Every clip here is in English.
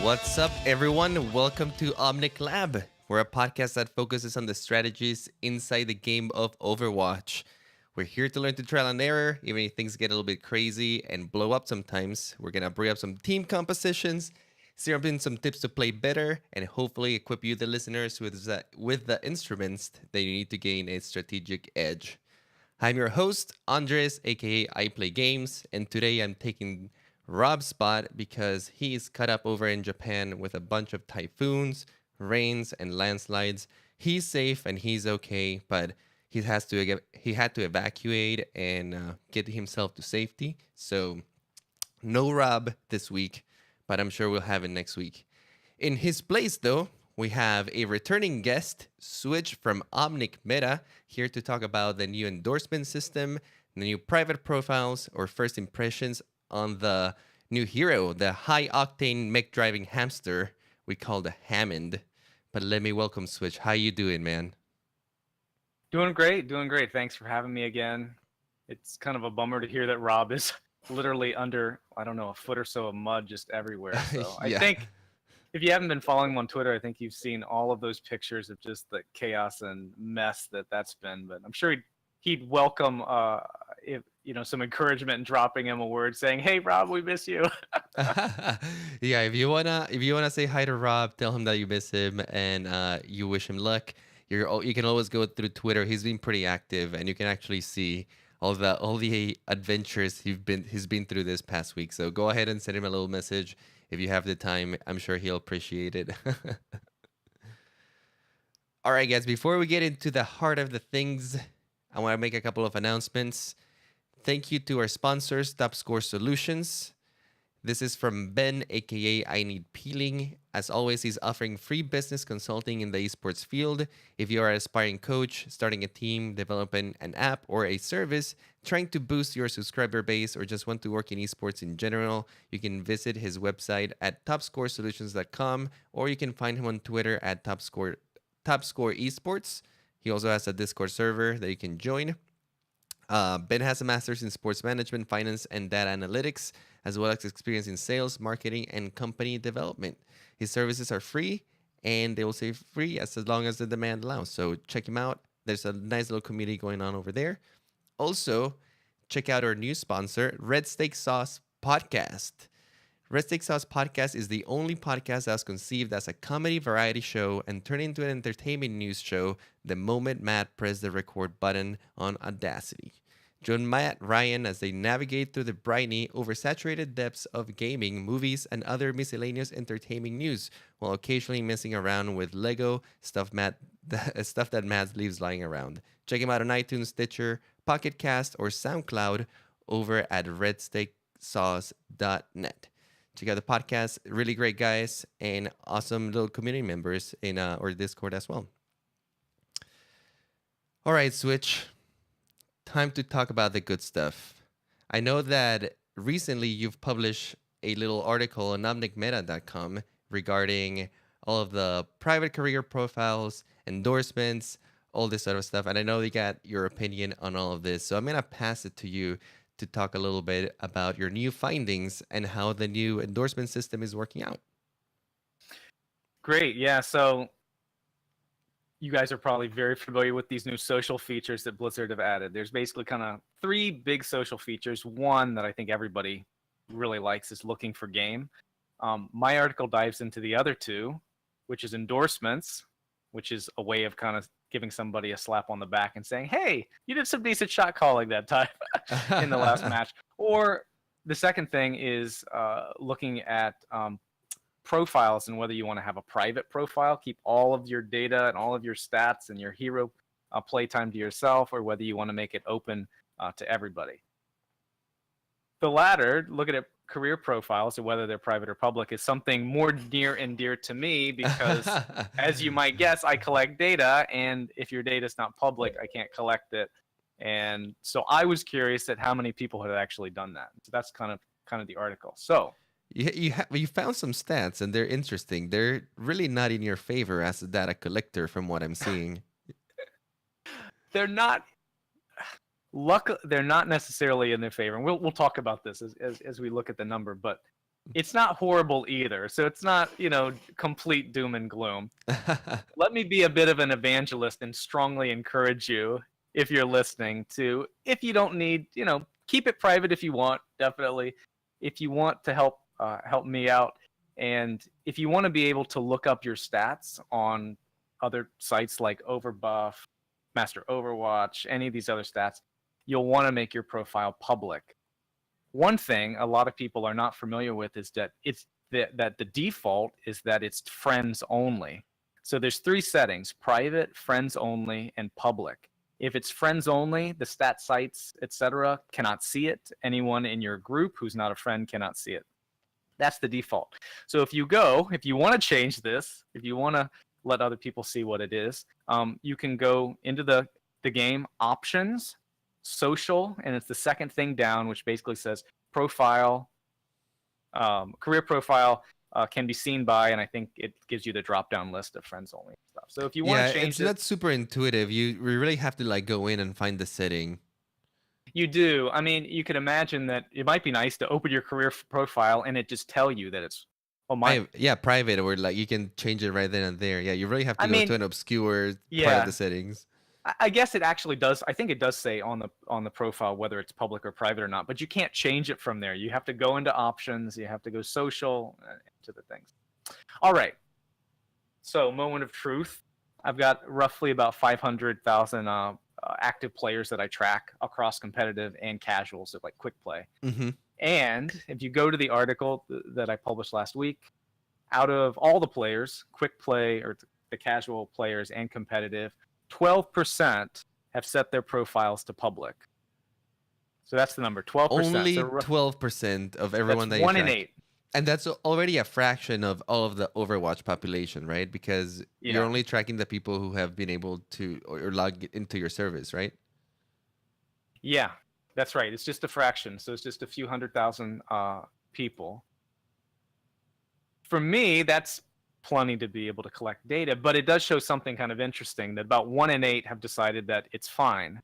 What's up, everyone? Welcome to Omnic Lab. We're a podcast that focuses on the strategies inside the game of Overwatch. We're here to learn to trial and error, even if things get a little bit crazy and blow up sometimes. We're going to bring up some team compositions, share up in some tips to play better, and hopefully equip you, the listeners, with the instruments that you need to gain a strategic edge. I'm your host, Andres, aka I Play Games, and today I'm taking Rob's spot because he's cut up over in Japan with a bunch of typhoons, rains, and landslides. He's safe and he's okay, but he had to evacuate and get himself to safety. So no Rob this week, but I'm sure we'll have it next week. In his place, though, we have a returning guest, Switch from Omnic Meta, here to talk about the new endorsement system, the new private profiles, or first impressions on the new hero, the high-octane mech-driving hamster we call the Hammond. But let me welcome Switch. How you doing, man? Doing great. Thanks for having me again. It's kind of a bummer to hear that Rob is literally under, I don't know, a foot or so of mud just everywhere. So I think if you haven't been following him on Twitter, I think you've seen all of those pictures of just the chaos and mess that's been. But I'm sure he'd welcome if some encouragement and dropping him a word saying, "Hey, Rob, we miss you." Yeah, if you wanna say hi to Rob, tell him that you miss him and you wish him luck. You can always go through Twitter. He's been pretty active, and you can actually see all the adventures he's been through this past week. So go ahead and send him a little message if you have the time. I'm sure he'll appreciate it. All right, guys. Before we get into the heart of the things, I want to make a couple of announcements. Thank you to our sponsors, Top Score Solutions. This is from Ben, aka I Need Peeling. As always, he's offering free business consulting in the esports field. If you are an aspiring coach, starting a team, developing an app or a service, trying to boost your subscriber base, or just want to work in esports in general, you can visit his website at topscoresolutions.com, or you can find him on Twitter at Topscore Esports. He also has a Discord server that you can join. Ben has a master's in sports management, finance, and data analytics, as well as experience in sales, marketing, and company development. His services are free, and they will stay free as long as the demand allows. So check him out. There's a nice little community going on over there. Also, check out our new sponsor, Red Steak Sauce Podcast. Red Steak Sauce Podcast is the only podcast that was conceived as a comedy variety show and turned into an entertainment news show the moment Matt pressed the record button on Audacity. Join Matt Ryan as they navigate through the briny, oversaturated depths of gaming, movies, and other miscellaneous entertainment news, while occasionally messing around with Lego stuff that Matt leaves lying around. Check him out on iTunes, Stitcher, Pocket Cast, or SoundCloud over at redsteaksauce.net. Check out the podcast. Really great guys and awesome little community members in our Discord as well. All right, Switch. Time to talk about the good stuff. I know that recently you've published a little article on omnicmeta.com regarding all of the private career profiles, endorsements, all this sort of stuff. And I know you got your opinion on all of this. So I'm going to pass it to you to talk a little bit about your new findings and how the new endorsement system is working out. Great. Yeah. So you guys are probably very familiar with these new social features that Blizzard have added. There's basically kind of three big social features. One that I think everybody really likes is looking for game. My article dives into the other two, which is endorsements, which is a way of kind of giving somebody a slap on the back and saying, hey, you did some decent shot calling that time in the last match. Or the second thing is looking at profiles and whether you want to have a private profile, keep all of your data and all of your stats and your hero playtime to yourself or whether you want to make it open to everybody. The latter, looking at career profiles and whether they're private or public, is something more near and dear to me because, as you might guess, I collect data, and if your data is not public, I can't collect it. And so I was curious at how many people had actually done that. So that's kind of the article. So you found some stats, and they're interesting. They're really not in your favor as a data collector, from what I'm seeing. they're not necessarily in their favor. And we'll talk about this as we look at the number, but it's not horrible either. So it's not, complete doom and gloom. Let me be a bit of an evangelist and strongly encourage you, if you're listening, to, if you don't need, keep it private if you want, definitely. If you want to help me out, and if you want to be able to look up your stats on other sites like Overbuff, Master Overwatch, any of these other stats, you'll want to make your profile public. One thing a lot of people are not familiar with is that that the default is that it's friends only. So there's 3 settings: private, friends only, and public. If it's friends only, the stat sites, etc., cannot see it. Anyone in your group who's not a friend cannot see it. That's the default. So if you want to change this, if you want to let other people see what it is, you can go into the game options, social, and it's the second thing down, which basically says profile, career profile can be seen by, and I think it gives you the drop down list of friends only stuff. So if you want to change it's not super intuitive. You really have to go in and find the setting. You do. I mean, you could imagine that it might be nice to open your career profile and it just tell you that it's private, or you can change it right then and there. Yeah, you really have to go to an obscure part of the settings. I guess it actually does. I think it does say on the profile whether it's public or private or not, but you can't change it from there. You have to go into options. You have to go social, into the things. All right. So, moment of truth. I've got roughly about 500,000 active players that I track across competitive and casual, so like quick play. Mm-hmm. And if you go to the article that I published last week, out of all the players, quick play or the casual players and competitive, 12% have set their profiles to public. So that's the number, 12%. Only 12% of everyone that you track. 1 in 8. And that's already a fraction of all of the Overwatch population, right? Because you're only tracking the people who have been able to or log into your service, right? Yeah, that's right. It's just a fraction. So it's just a few 100,000 people. For me, that's plenty to be able to collect data, but it does show something kind of interesting, that about 1 in 8 have decided that it's fine.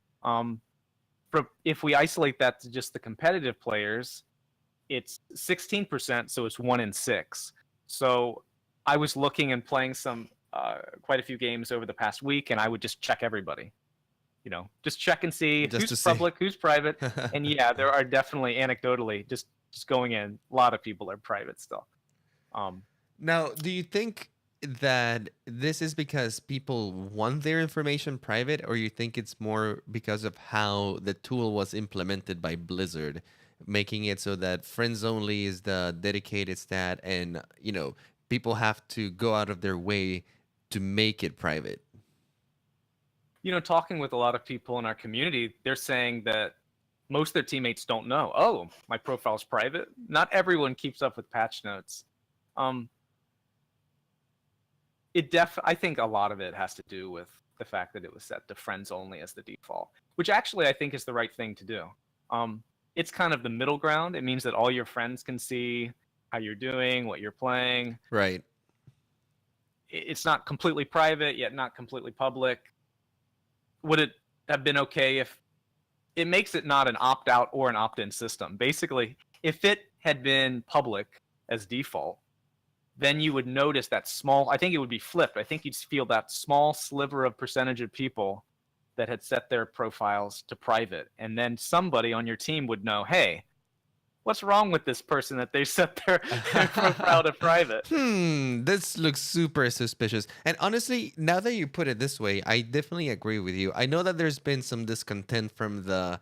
If we isolate that to just the competitive players, it's 16%, so it's 1 in 6. So I was looking and playing quite a few games over the past week, and I would just check everybody. Just check and see who's public, who's private. And yeah, there are definitely, anecdotally, just going in, a lot of people are private still. Now, do you think that this is because people want their information private, or you think it's more because of how the tool was implemented by Blizzard, making it so that friends only is the dedicated stat, and people have to go out of their way to make it private? Talking with a lot of people in our community, they're saying that most of their teammates don't know. Oh, my profile's private. Not everyone keeps up with patch notes. I think a lot of it has to do with the fact that it was set to friends only as the default, which actually I think is the right thing to do. It's kind of the middle ground. It means that all your friends can see how you're doing, what you're playing. Right. It's not completely private, yet not completely public. Would it have been okay if it makes it not an opt-out or an opt-in system? Basically, if it had been public as default, then you would notice that I think it would be flipped. I think you'd feel that small sliver of percentage of people that had set their profiles to private. And then somebody on your team would know, hey, what's wrong with this person that they set their profile to private? This looks super suspicious. And honestly, now that you put it this way, I definitely agree with you. I know that there's been some discontent from the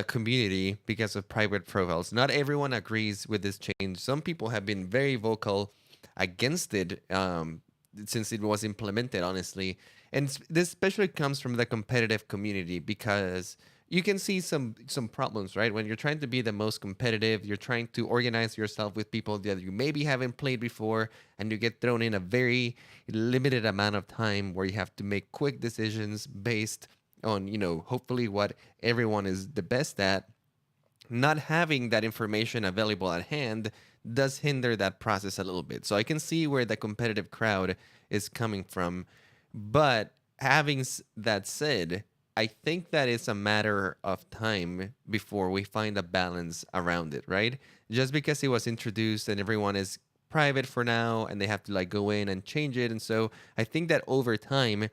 community because of private profiles. Not everyone agrees with this change. Some people have been very vocal against it since it was implemented, honestly. And this especially comes from the competitive community because you can see some problems, right? When you're trying to be the most competitive, you're trying to organize yourself with people that you maybe haven't played before, and you get thrown in a very limited amount of time where you have to make quick decisions based on, hopefully what everyone is the best at. Not having that information available at hand does hinder that process a little bit. So I can see where the competitive crowd is coming from. But having that said, I think that it's a matter of time before we find a balance around it, right? Just because it was introduced and everyone is private for now and they have to like go in and change it. And so I think that over time,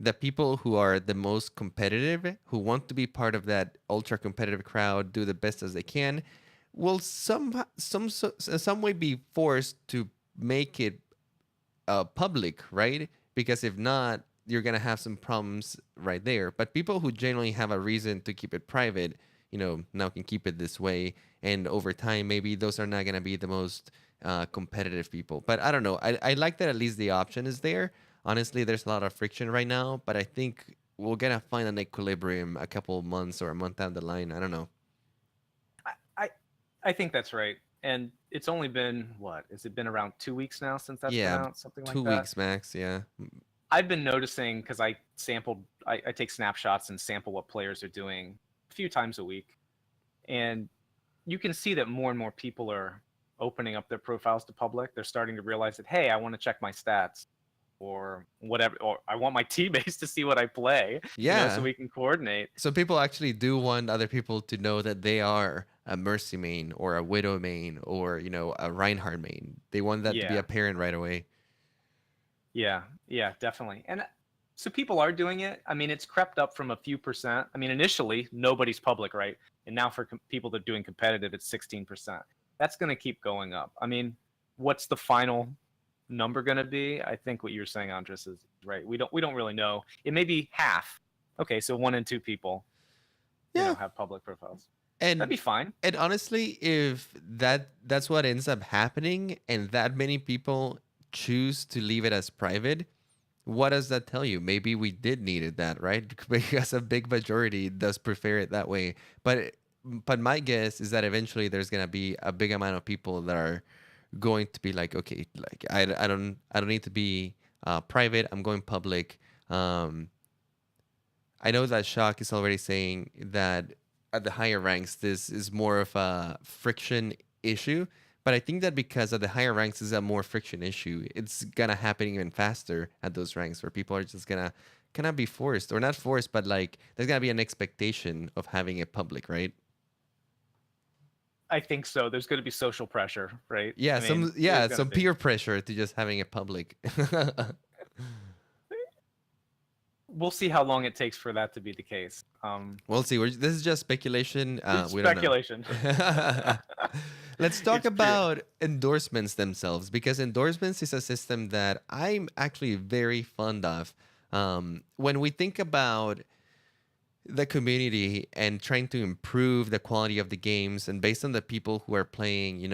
the people who are the most competitive, who want to be part of that ultra competitive crowd, do the best as they can, will some way be forced to make it public, right? Because if not, you're gonna have some problems right there. But people who genuinely have a reason to keep it private, now can keep it this way, and over time, maybe those are not gonna be the most competitive people. But I don't know. I like that at least the option is there. Honestly, there's a lot of friction right now, but I think we're gonna find an equilibrium a couple months or a month down the line. I don't know. I, I I think that's right. And it's only been what? Has it been around 2 weeks now since that's been Yeah, out? Something like two that. weeks max. Yeah. I've been noticing because I take snapshots and sample what players are doing a few times a week, and you can see that more and more people are opening up their profiles to public. They're starting to realize that, hey, I want to check my stats or whatever, or I want my teammates to see what I play, so Yeah. we can coordinate. So people actually do want other people to know that they are a Mercy main or a Widow main or a Reinhardt main. They want that to be Yeah, apparent right away. yeah, definitely. And so people are doing it. I mean, it's crept up from a few percent. I mean, initially nobody's public, right? And now for people that are doing competitive, it's 16%. That's going to keep going up. I mean, what's the final number going to be? I think what you're saying, Andres, is right. We don't really know. It may be half. Okay, so 1 in 2 people, Yeah, have public profiles. That'd and be fine. and honestly, if that's what ends up happening, and that many people choose to leave it as private, what does that tell you? Maybe we did needed that, right? Because a big majority does prefer it that way. But my guess is that eventually there's gonna be a big amount of people that are going to be like, okay, like I don't need to be private. I'm going public. Um, I know that Shock is already saying that at the higher ranks, this is more of a friction issue. But I think that because at the higher ranks is a more friction issue, it's gonna happen even faster at those ranks where people are just gonna cannot be forced or not forced, but like there's gonna be an expectation of having it public, right? I think so. There's going to be social pressure, right? Yeah, I mean, some there's yeah, going to some be. peer pressure to just having it public. We'll see how long it takes for that to be the case. We'll see. This is just speculation. It's We don't know. speculation. Let's talk It's true. about endorsements themselves because endorsements is a system that I'm actually very fond of. When we think about the community and trying to improve the quality of the games and based on the people who are playing,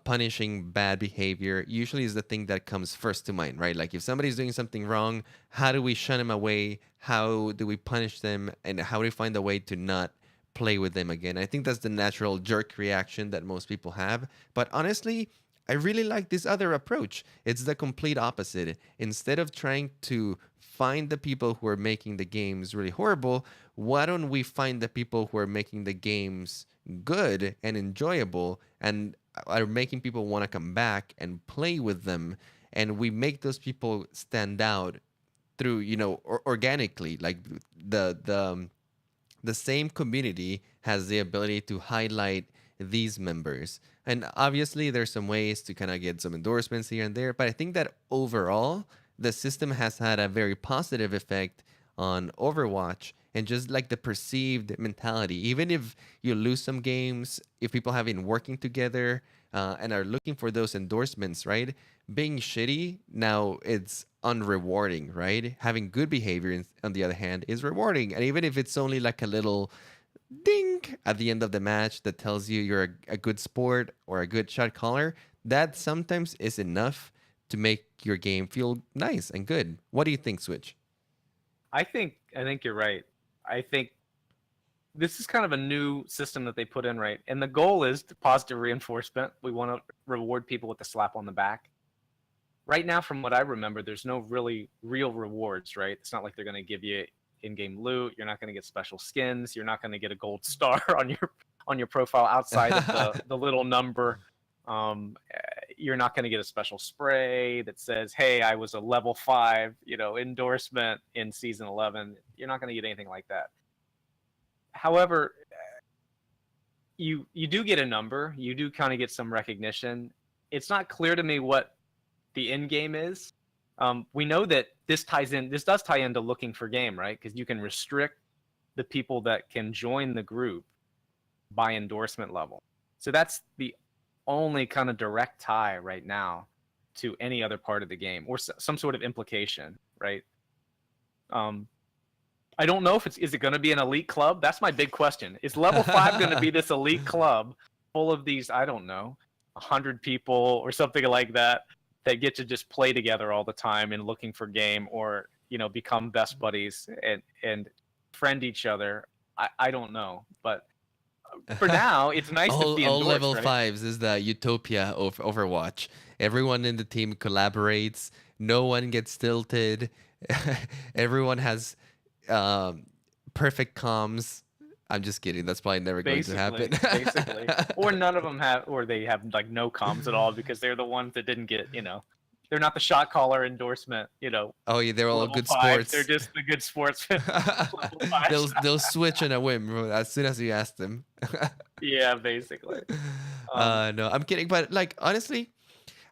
punishing bad behavior usually is the thing that comes first to mind, right? Like if somebody's doing something wrong, how do we shun them away? How do we punish them? And how do we find a way to not play with them again? I think that's the natural jerk reaction that most people have. But honestly, I really like this other approach. It's the complete opposite. Instead of trying to find the people who are making the games really horrible, why don't we find the people who are making the games good and enjoyable and are making people want to come back and play with them? And we make those people stand out through, organically. Like the same community has the ability to highlight these members. And obviously, there's some ways to kind of get some endorsements here and there. But I think that overall, the system has had a very positive effect on Overwatch and just like the perceived mentality. Even if you lose some games, if people have been working together and are looking for those endorsements, right? Being shitty now it's unrewarding, right? Having good behavior, on the other hand, is rewarding. And even if it's only like a little ding at the end of the match that tells you you're a good sport or a good shot caller, that sometimes is enough to make your game feel nice and good. What do you think, Switch? I think you're right. I think this is kind of a new system that they put in, right? And the goal is to positive reinforcement. We want to reward people with a slap on the back. Right now, from what I remember, there's no really real rewards, right? It's not like they're going to give you in-game loot. You're not going to get special skins. You're not going to get a gold star on your profile outside of the little number. You're not going to get a special spray that says, "Hey, I was a level 5, endorsement in season 11." You're not going to get anything like that. However, you do get a number. You do kind of get some recognition. It's not clear to me what the end game is. We know that this does tie into looking for game, right? Because you can restrict the people that can join the group by endorsement level. So that's the only kind of direct tie right now to any other part of the game, or some sort of implication, right? I don't know if is it going to be an elite club? That's my big question. Is level 5 going to be this elite club full of these, I don't know, 100 people or something like that get to just play together all the time and looking for game, or become best buddies and friend each other? I don't know, but for now it's nice to be all endorsed, level right? 5s is the utopia of Overwatch. Everyone in the team collaborates. No one gets tilted. Everyone has um, perfect comms. I'm just kidding. That's probably never going to happen. Basically, or none of them have, or they have like no comms at all because they're the ones that didn't get, they're not the shot caller endorsement, Oh yeah, they're all level good 5. They're sports. just the good sportsmen. Level 5. They'll switch on a whim as soon as you ask them. Yeah, basically. Um, No, I'm kidding. But like honestly,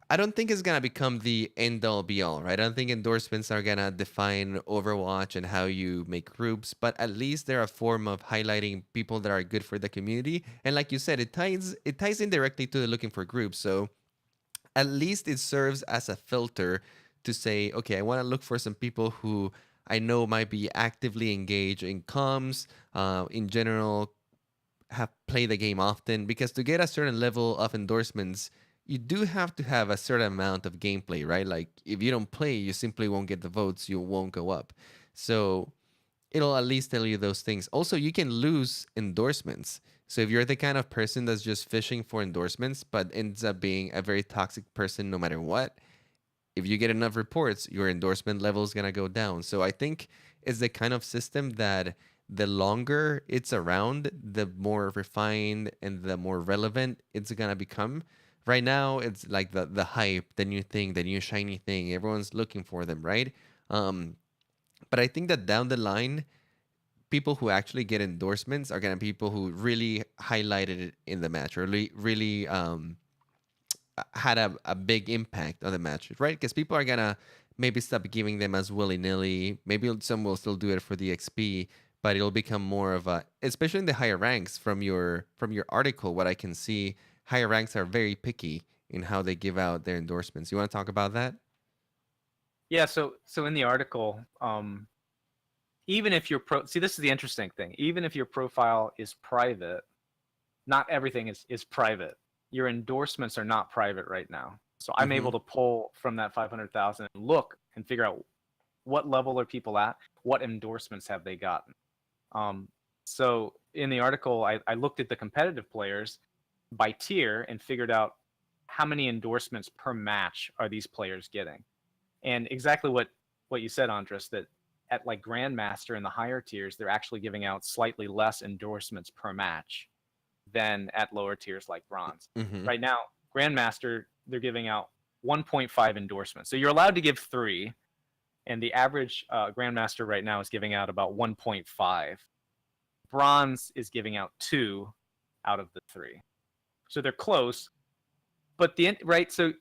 I don't think it's gonna become the end all be all, right? I don't think endorsements are gonna define Overwatch and how you make groups, but at least they're a form of highlighting people that are good for the community. And like you said, it ties in directly to the looking for groups. So at least it serves as a filter to say, okay, I want to look for some people who I know might be actively engaged in comms, in general, have played the game often, because to get a certain level of endorsements, you do have to have a certain amount of gameplay, right? Like if you don't play, you simply won't get the votes, you won't go up. So it'll at least tell you those things. Also, you can lose endorsements. So if you're the kind of person that's just fishing for endorsements but ends up being a very toxic person no matter what, if you get enough reports, your endorsement level is going to go down. So I think it's the kind of system that the longer it's around, the more refined and the more relevant it's going to become. Right now, it's like the hype, the new thing, the new shiny thing. Everyone's looking for them, right? Um, but I think that down the line, people who actually get endorsements are going to be people who really highlighted it in the match, or really had a big impact on the match, right? Because people are gonna maybe stop giving them as willy nilly. Maybe some will still do it for the XP, but it'll become more of a, especially in the higher ranks. From your article, what I can see, higher ranks are very picky in how they give out their endorsements. You want to talk about that? yeah, so in the article, even if your see, this is the interesting thing. Even if your profile is private, not everything is private. Your endorsements are not private right now. So I'm Mm-hmm. able to pull from that 500,000 and look and figure out what level are people at, what endorsements have they gotten. Um, so in the article, I looked at the competitive players by tier and figured out how many endorsements per match are these players getting. And exactly what you said, Andres, that at like Grandmaster in the higher tiers, they're actually giving out slightly less endorsements per match than at lower tiers like Bronze. Mm-hmm. Right now, Grandmaster, they're giving out 1.5 endorsements. So you're allowed to give 3, and the average Grandmaster right now is giving out about 1.5. Bronze is giving out 2 out of the 3. So they're close, but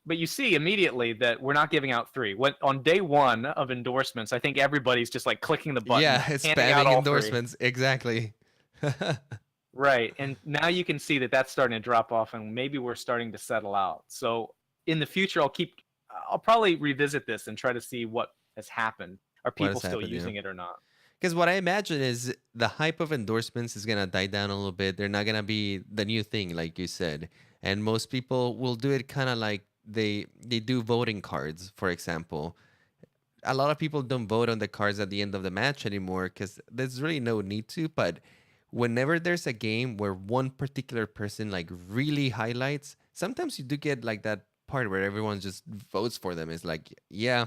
but you see immediately that we're not giving out 3. When on day 1 of endorsements, I think everybody's just like clicking the button, Yeah, it's handing out spamming all 3. endorsements exactly. Right, and now you can see that that's starting to drop off, and maybe we're starting to settle out. So in the future, I'll probably revisit this and try to see what has happened. Are What people has still happened? Yeah. using it or not? Because what I imagine is the hype of endorsements is gonna die down a little bit. They're not gonna be the new thing, like you said, and most people will do it kind of like they do voting cards, for example. a lot of people don't vote on the cards at the end of the match anymore because there's really no need to. But whenever there's a game where one particular person like really highlights, sometimes you do get like that part where everyone just votes for them. It's like, yeah,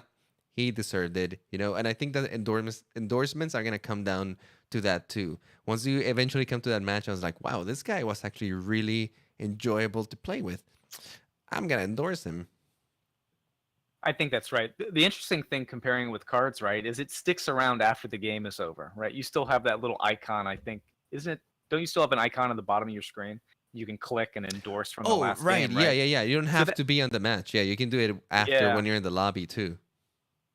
he deserved it, you know. And I think that endorsements are gonna come down to that too. Once you eventually come to that match, I was like, wow, this guy was actually really enjoyable to play with. I'm gonna endorse him. I think that's right. The interesting thing comparing with cards, right, is it sticks around after the game is over, right? You still have that little icon, I think. Isn't it? Don't you still have an icon at the bottom of your screen? You can click and endorse from the Oh, last right. game, Yeah, right? yeah, yeah. You don't So have to be on the match. Yeah, you can do it after yeah. when you're in the lobby too.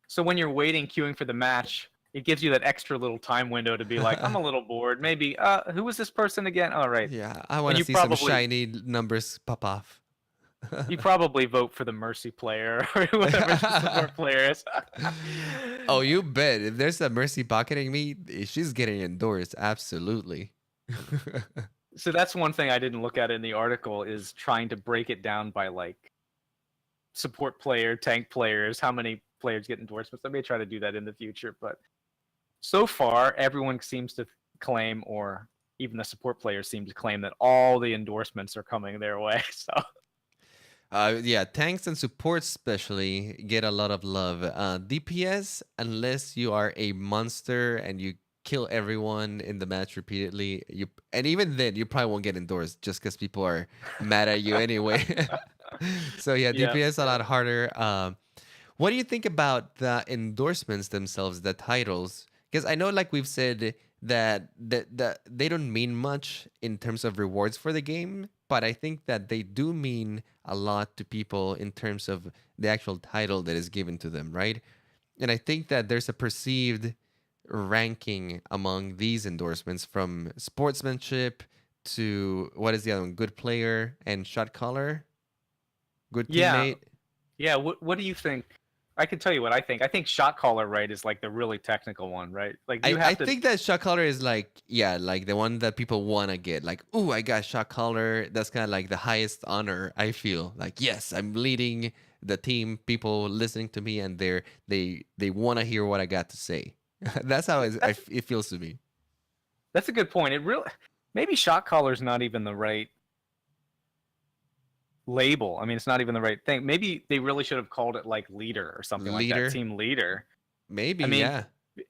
So when you're waiting, queuing for the match, it gives you that extra little time window to be like, I'm a little bored. Maybe, who was this person again? All right. Yeah, I And want to see some shiny numbers pop off. you probably vote for the mercy player or whoever the support player is. Oh, you bet. If there's a Mercy pocketing me, she's getting endorsed. Absolutely. So that's one thing I didn't look at in the article is trying to break it down by like support player, tank players, how many players get endorsements. I may try to do that in the future, but so far everyone seems to claim, or even the support players seem to claim, that all the endorsements are coming their way. So Yeah, tanks and supports especially get a lot of love. DPS, unless you are a monster and you kill everyone in the match repeatedly, and even then you probably won't get endorsed just because people are mad at you anyway. So yeah, yeah, DPS a lot harder. What do you think about the endorsements themselves, the titles? Because I know, like we've said, that they don't mean much in terms of rewards for the game, but I think that they do mean a lot to people in terms of the actual title that is given to them, right? And I think that there's a perceived ranking among these endorsements from sportsmanship to what is the other one? Good player and shot caller, good yeah, teammate. yeah. What do you think? I can tell you what I think. I think shot caller, right, is like the really technical one, right? Like you I have to. think that shot caller is like, yeah, like the one that people want to get. Like, ooh, I got shot caller. That's kind of like the highest honor, I feel. Like, yes, I'm leading the team, people listening to me, and they want to hear what I got to say. That's how That's it feels to me. that's a good point. It really maybe shot caller is not even the right label. I mean, it's not even the right thing. Maybe they really should have called it like leader or something like that. Leader, Team leader. maybe, I mean, yeah. but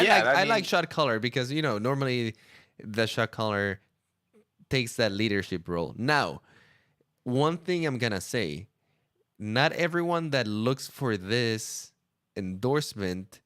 yeah, I I like mean, shot caller because normally the shot caller takes that leadership role. Now, one thing I'm gonna say, not everyone that looks for this endorsement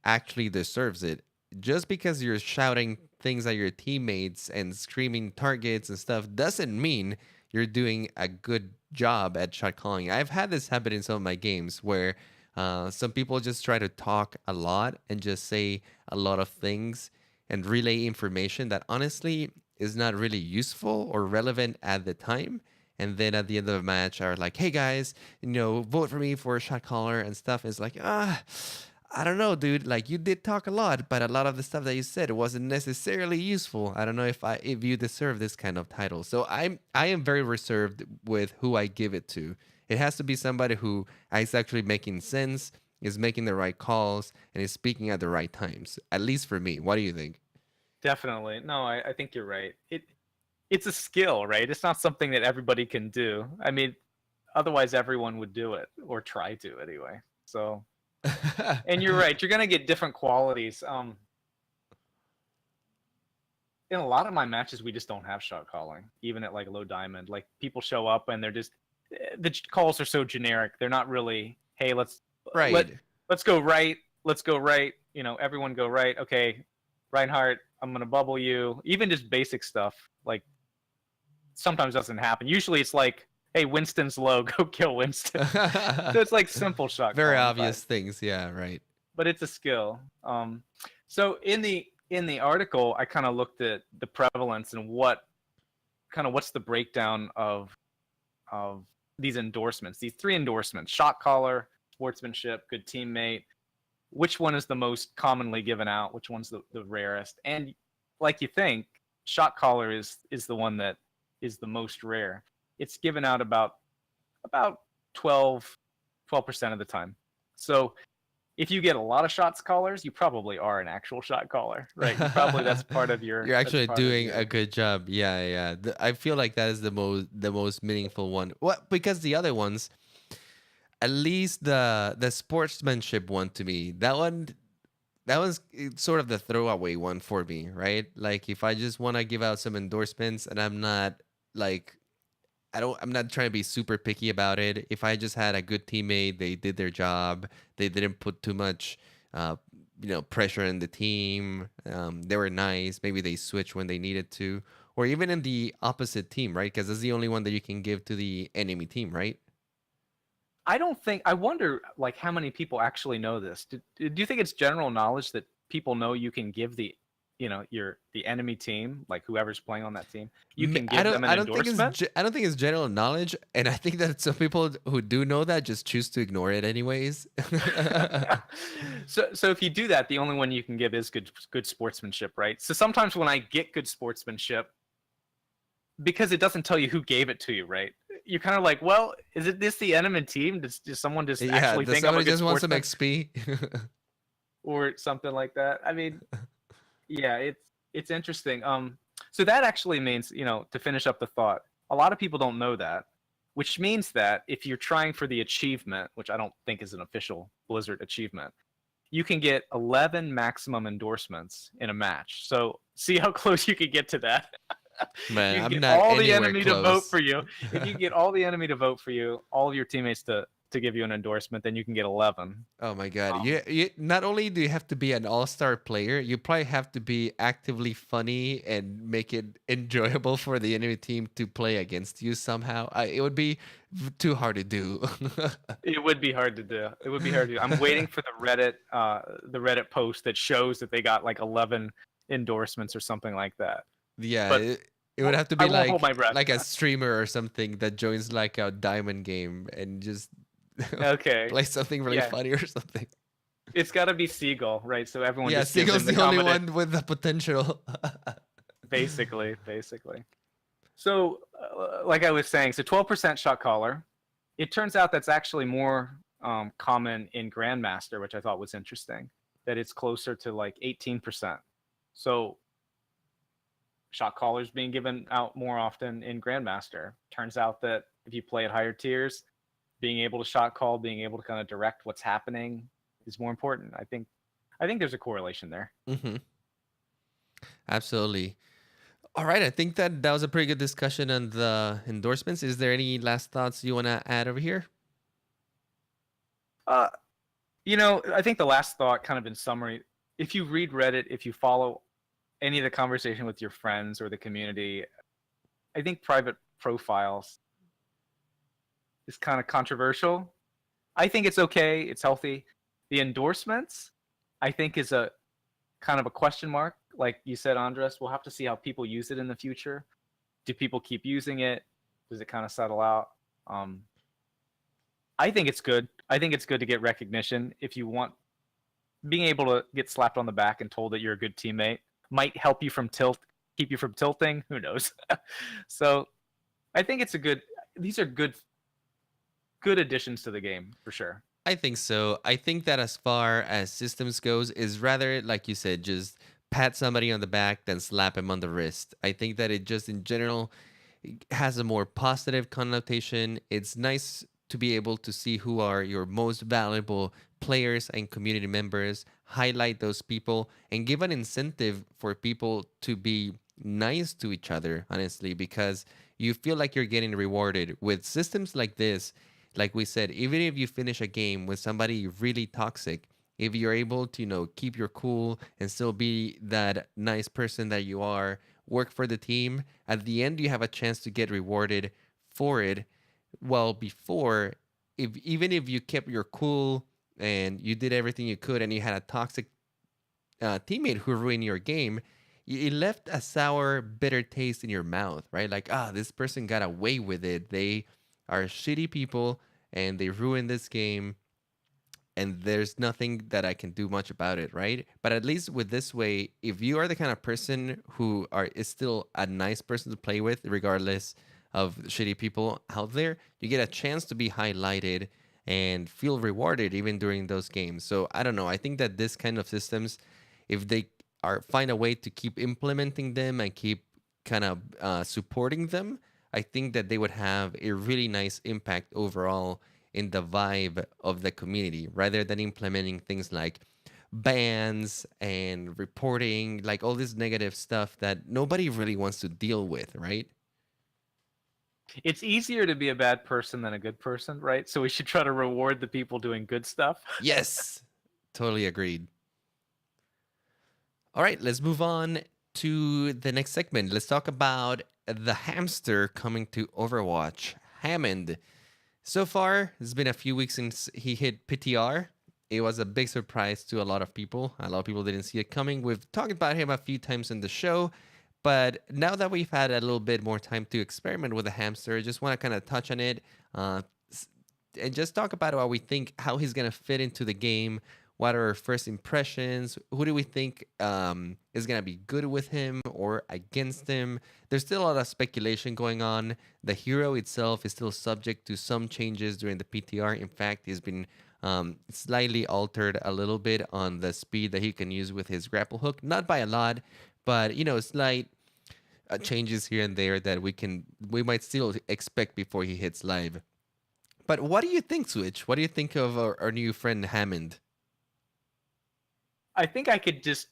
actually deserves it. Just because you're shouting things at your teammates and screaming targets and stuff doesn't mean you're doing a good job at shot calling. I've had this happen in some of my games where some people just try to talk a lot and just say a lot of things and relay information that honestly is not really useful or relevant at the time. And then at the end of the match are like, hey guys, vote for me for a shot caller and stuff. It's like, I don't know, dude. Like you did talk a lot, but a lot of the stuff that you said wasn't necessarily useful. I don't know if you deserve this kind of title. So I am very reserved with who I give it to. It has to be somebody who is actually making sense, is making the right calls, and is speaking at the right times. At least for me. What do you think? definitely. No, I think you're right. It's a skill, right? It's not something that everybody can do. I mean, otherwise everyone would do it or try to anyway. So, and you're right. You're gonna get different qualities. In a lot of my matches, we just don't have shot calling, even at like low diamond. Like people show up and they're just the calls are so generic. They're not really, hey, let Right. let's go right, let's go right. Everyone go right. Okay, Reinhardt, I'm gonna bubble you. Even just basic stuff like sometimes doesn't happen. Usually it's like, hey, Winston's low, go kill Winston. So it's like simple shot Very calling, obvious things. Yeah, right. but it's a skill. So in the article, I kind of looked at the prevalence and what's the breakdown of these endorsements, these three endorsements: shot caller, sportsmanship, good teammate. Which one is the most commonly given out? Which one's the rarest? And like you think, shot caller is the one that is the most rare. It's given out about 12% of the time. So if you get a lot of shots callers, you probably are an actual shot caller, right? You probably that's part of your You're that's actually part of doing your a good job. Yeah, yeah. I feel like that is the most meaningful one. What? Because the other ones, at least the sportsmanship one to me, that was sort of the throwaway one for me, right? Like if I just want to give out some endorsements and I'm not like I'm not trying to be super picky about it. If I just had a good teammate, they did their job, they didn't put too much uh pressure on the team. They were nice. Maybe they switched when they needed to, or even in the opposite team, right? Because that's the only one that you can give to the enemy team, right? I don't think I wonder like how many people actually know this. Do you think it's general knowledge that people know you can give the enemy team, like whoever's playing on that team, you can I give don't. them an I don't think it's. endorsement? I don't think it's general knowledge, and I think that some people who do know that just choose to ignore it anyways. So if you do that, the only one you can give is good sportsmanship, right? So sometimes when I get good sportsmanship, because it doesn't tell you who gave it to you, right? You're kind of like, well, is it this the enemy team? Does someone just Yeah, actually does think I'm a somebody good just want some sportsman XP? or something like that? I mean, yeah, it's interesting. So that actually means, to finish up the thought, a lot of people don't know that, which means that if you're trying for the achievement, which I don't think is an official Blizzard achievement, you can get 11 maximum endorsements in a match. So see how close you can get to that. Man, You can I'm get not all the anywhere enemy to vote close. for you. If you get all the enemy to vote for you, all of your teammates to give you an endorsement, then you can get 11. Oh my god! Um, You not only do you have to be an all-star player, you probably have to be actively funny and make it enjoyable for the enemy team to play against you somehow. It would be too hard to do. it would be hard to do. It would be hard to do. I'm waiting for the Reddit post that shows that they got like 11 endorsements or something like that. Yeah, But it would have to I be won't hold like my breath. like a streamer or something that joins like a diamond game and just Okay. play something really Yeah. funny or something. It's got to be Seagull, right? So everyone Yeah, just gives him Seagull's the the only combination. one with the potential. Basically. So, like I was saying, so 12% shot caller. It turns out that's actually more common in Grandmaster, which I thought was interesting. That it's closer to like 18%. So, shot callers being given out more often in Grandmaster. Turns out that if you play at higher tiers, being able to shot call, being able to kind of direct what's happening is more important. I think there's a correlation there. Hmm. Absolutely. All right, I think that was a pretty good discussion on the endorsements. Is there any last thoughts you want to add over here? Uh, I think the last thought, kind of in summary, if you read Reddit, if you follow any of the conversation with your friends or the community, I think private profiles is kind of controversial. I think it's okay, it's healthy. The endorsements, I think, is a kind of a question mark. Like you said, Andres, we'll have to see how people use it in the future. Do people keep using it? Does it kind of settle out? Um, I think it's good. I think it's good to get recognition. If you want, being able to get slapped on the back and told that you're a good teammate might help you keep you from tilting. Who knows? So I think it's a good. These are good additions to the game for sure. I think so. I think that as far as systems goes, is rather like you said, just pat somebody on the back than slap him on the wrist. I think that it just in general has a more positive connotation. It's nice to be able to see who are your most valuable players and community members, highlight those people, and give an incentive for people to be nice to each other, honestly, because you feel like you're getting rewarded with systems like this. Like we said, even if you finish a game with somebody really toxic, if you're able to, keep your cool and still be that nice person that you are, work for the team, at the end you have a chance to get rewarded for it. Well, before, if even if you kept your cool and you did everything you could and you had a toxic teammate who ruined your game, it left a sour, bitter taste in your mouth, right? Like, this person got away with it. They are shitty people and they ruined this game, and there's nothing that I can do much about it, right? But at least with this way, if you are the kind of person who is still a nice person to play with, regardless of shitty people out there, you get a chance to be highlighted and feel rewarded even during those games. So I don't know. I think that this kind of systems, if they find a way to keep implementing them and keep kind of supporting them, I think that they would have a really nice impact overall in the vibe of the community rather than implementing things like bans and reporting, like all this negative stuff that nobody really wants to deal with, right? It's easier to be a bad person than a good person, right? So we should try to reward the people doing good stuff. Yes, totally agreed. All right, let's move on to the next segment. Let's talk about the hamster coming to Overwatch. Hammond. So far, it's been a few weeks since he hit PTR. It was a big surprise to a lot of people. A lot of people didn't see it coming. We've talked about him a few times in the show, but now that we've had a little bit more time to experiment with the hamster, I just want to kind of touch on it and just talk about what we think, how he's going to fit into the game. What are our first impressions? Who do we think is going to be good with him or against him? There's still a lot of speculation going on. The hero itself is still subject to some changes during the PTR. In fact, he's been slightly altered a little bit on the speed that he can use with his grapple hook. Not by a lot, but slight changes here and there that we might still expect before he hits live. But what do you think, Switch? What do you think of our new friend Hammond? I think I could just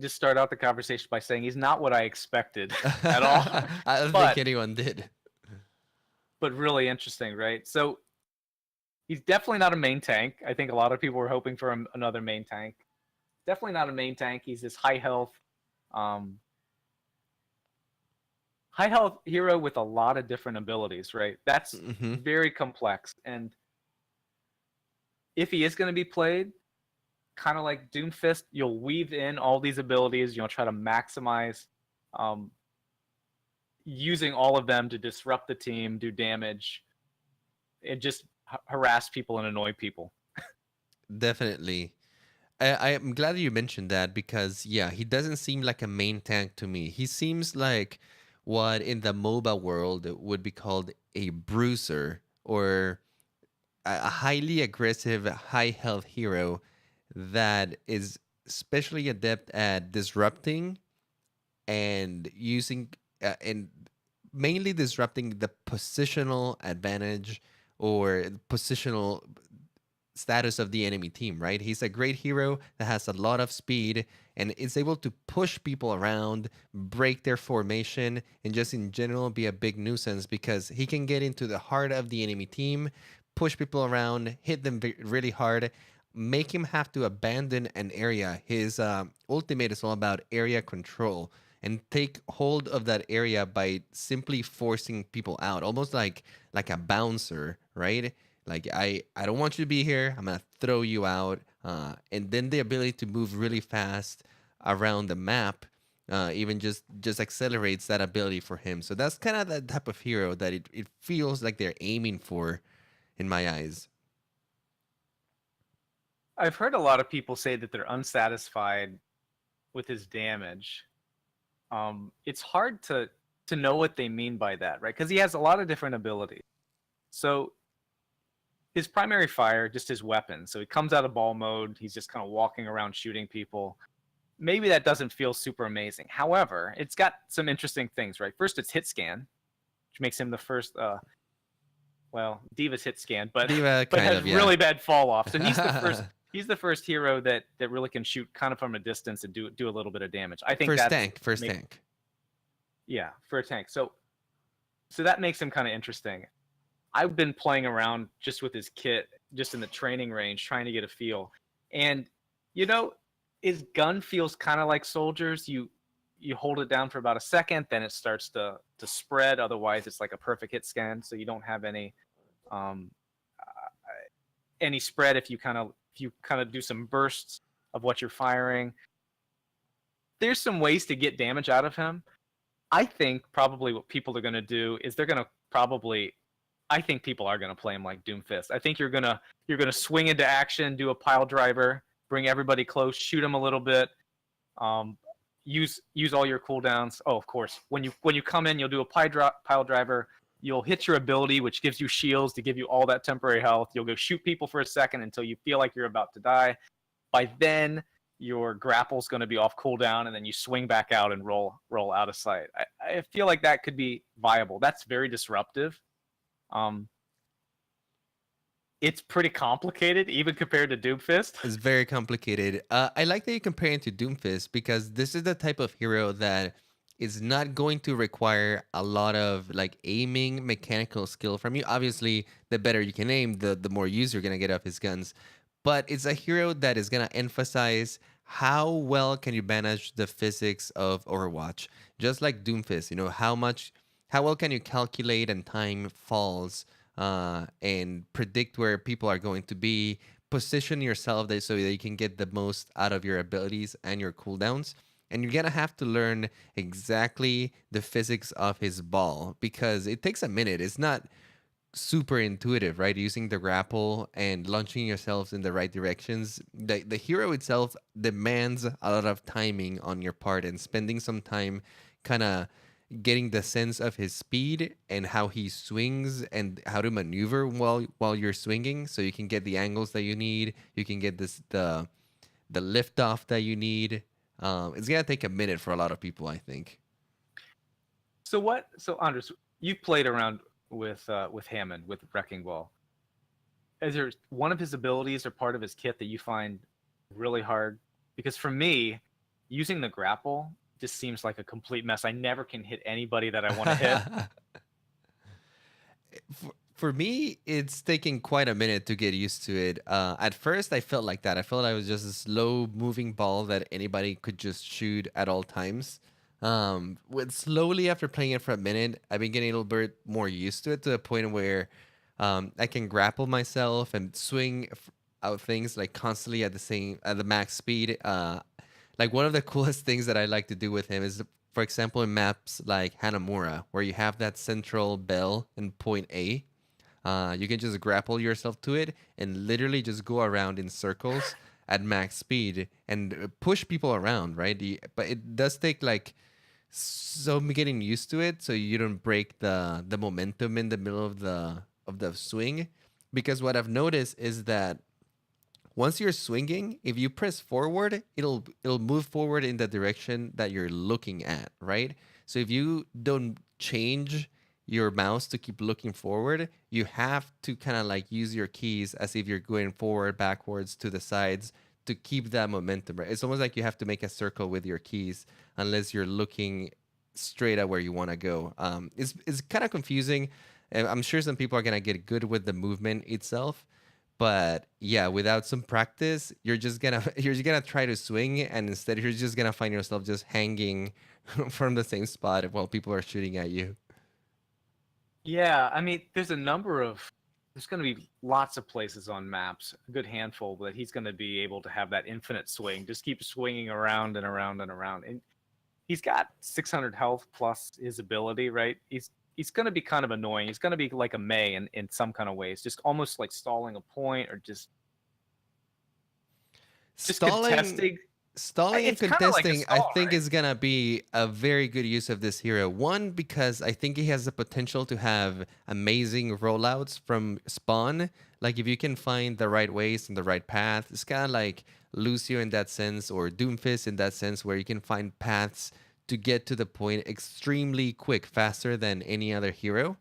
start out the conversation by saying he's not what I expected at all. I don't think anyone did. But really interesting, right? So he's definitely not a main tank. I think a lot of people were hoping for another main tank. Definitely not a main tank. He's this high health hero with a lot of different abilities, right? That's very complex. And if he is going to be played, kind of like Doomfist, you'll weave in all these abilities. You'll try to maximize using all of them to disrupt the team, do damage, and just harass people and annoy people. Definitely. I'm glad you mentioned that because, yeah, he doesn't seem like a main tank to me. He seems like what in the MOBA world would be called a bruiser or a highly aggressive, high health hero that is especially adept at disrupting and using and mainly disrupting the positional advantage or positional status of the enemy team, right? He's a great hero that has a lot of speed and is able to push people around, break their formation, and just in general be a big nuisance because he can get into the heart of the enemy team, push people around, hit them really hard, make him have to abandon an area. His ultimate is all about area control and take hold of that area by simply forcing people out, almost like a bouncer, right? Like I don't want you to be here. I'm gonna throw you out, and then the ability to move really fast around the map, even just accelerates that ability for him. So that's kind of the type of hero that it feels like they're aiming for, in my eyes. I've heard a lot of people say that they're unsatisfied with his damage. It's hard to know what they mean by that, right? Because he has a lot of different abilities. So his primary fire, just his weapon. So he comes out of ball mode. He's just kind of walking around shooting people. Maybe that doesn't feel super amazing. However, it's got some interesting things, right? First, it's hit scan, which makes him the first. Diva's hit scan, but has really bad fall off. So he's the first. He's the first hero that really can shoot kind of from a distance and do a little bit of damage. I think first tank. Yeah, for a tank. So that makes him kind of interesting. I've been playing around just with his kit, just in the training range, trying to get a feel. And his gun feels kind of like soldiers. You hold it down for about a second, then it starts to spread. Otherwise, it's like a perfect hit scan, so you don't have any spread if you kind of do some bursts of what you're firing. There's some ways to get damage out of him. I think probably what people are going to do is I think people are going to play him like Doomfist. I think you're going to swing into action, do a pile driver, bring everybody close, shoot them a little bit, use all your cooldowns. Oh, of course, when you come in, you'll do a pile driver, You'll hit your ability, which gives you shields to give you all that temporary health. You'll go shoot people for a second until you feel like you're about to die. By then, your grapple's going to be off cooldown, and then you swing back out and roll out of sight. I feel like that could be viable. That's very disruptive. It's pretty complicated, even compared to Doomfist. It's very complicated. I like that you compare it to Doomfist because this is the type of hero that is not going to require a lot of like aiming mechanical skill from you. Obviously, the better you can aim, the more use you're gonna get of his guns. But it's a hero that is gonna emphasize how well can you manage the physics of Overwatch. Just like Doomfist, how well can you calculate and time falls and predict where people are going to be, position yourself so that you can get the most out of your abilities and your cooldowns. And you're gonna have to learn exactly the physics of his ball because it takes a minute. It's not super intuitive, right? Using the grapple and launching yourselves in the right directions. The hero itself demands a lot of timing on your part and spending some time kind of getting the sense of his speed and how he swings and how to maneuver while you're swinging so you can get the angles that you need. You can get the lift off that you need. It's gonna take a minute for a lot of people, I think. So Andres, you played around with Hammond with Wrecking Ball. Is there one of his abilities or part of his kit that you find really hard? Because for me, using the grapple just seems like a complete mess. I never can hit anybody that I want to hit. For me, it's taking quite a minute to get used to it. At first, I felt like that. I felt I was just a slow moving ball that anybody could just shoot at all times. With slowly after playing it for a minute, I've been getting a little bit more used to it to the point where I can grapple myself and swing out things like constantly at the max speed. Like one of the coolest things that I like to do with him is, for example, in maps like Hanamura, where you have that central bell in point A. You can just grapple yourself to it and literally just go around in circles at max speed and push people around, right? But it does take like some getting used to it so you don't break the momentum in the middle of the swing. Because what I've noticed is that once you're swinging, if you press forward, it'll move forward in the direction that you're looking at, right? So if you don't change your mouse to keep looking forward, you have to kind of like use your keys as if you're going forward, backwards, to the sides to keep that momentum, right? It's almost like you have to make a circle with your keys unless you're looking straight at where you want to go. It's kind of confusing. I'm sure some people are gonna get good with the movement itself, but yeah, without some practice, you're just gonna try to swing, and instead you're just gonna find yourself just hanging from the same spot while people are shooting at you. Yeah, I mean, there's going to be lots of places on maps, a good handful, that he's going to be able to have that infinite swing, just keep swinging around and around and around. And he's got 600 health plus his ability, right? He's going to be kind of annoying. He's going to be like a Mei in some kind of ways, just almost like stalling a point or just Stalling contesting. Stalling and It's kind of like a contesting, I stall, think, right? is gonna be a very good use of this hero. One, because I think he has the potential to have amazing rollouts from spawn. Like if you can find the right ways and the right path, it's kind of like Lucio in that sense, or Doomfist in that sense, where you can find paths to get to the point extremely quick, faster than any other hero.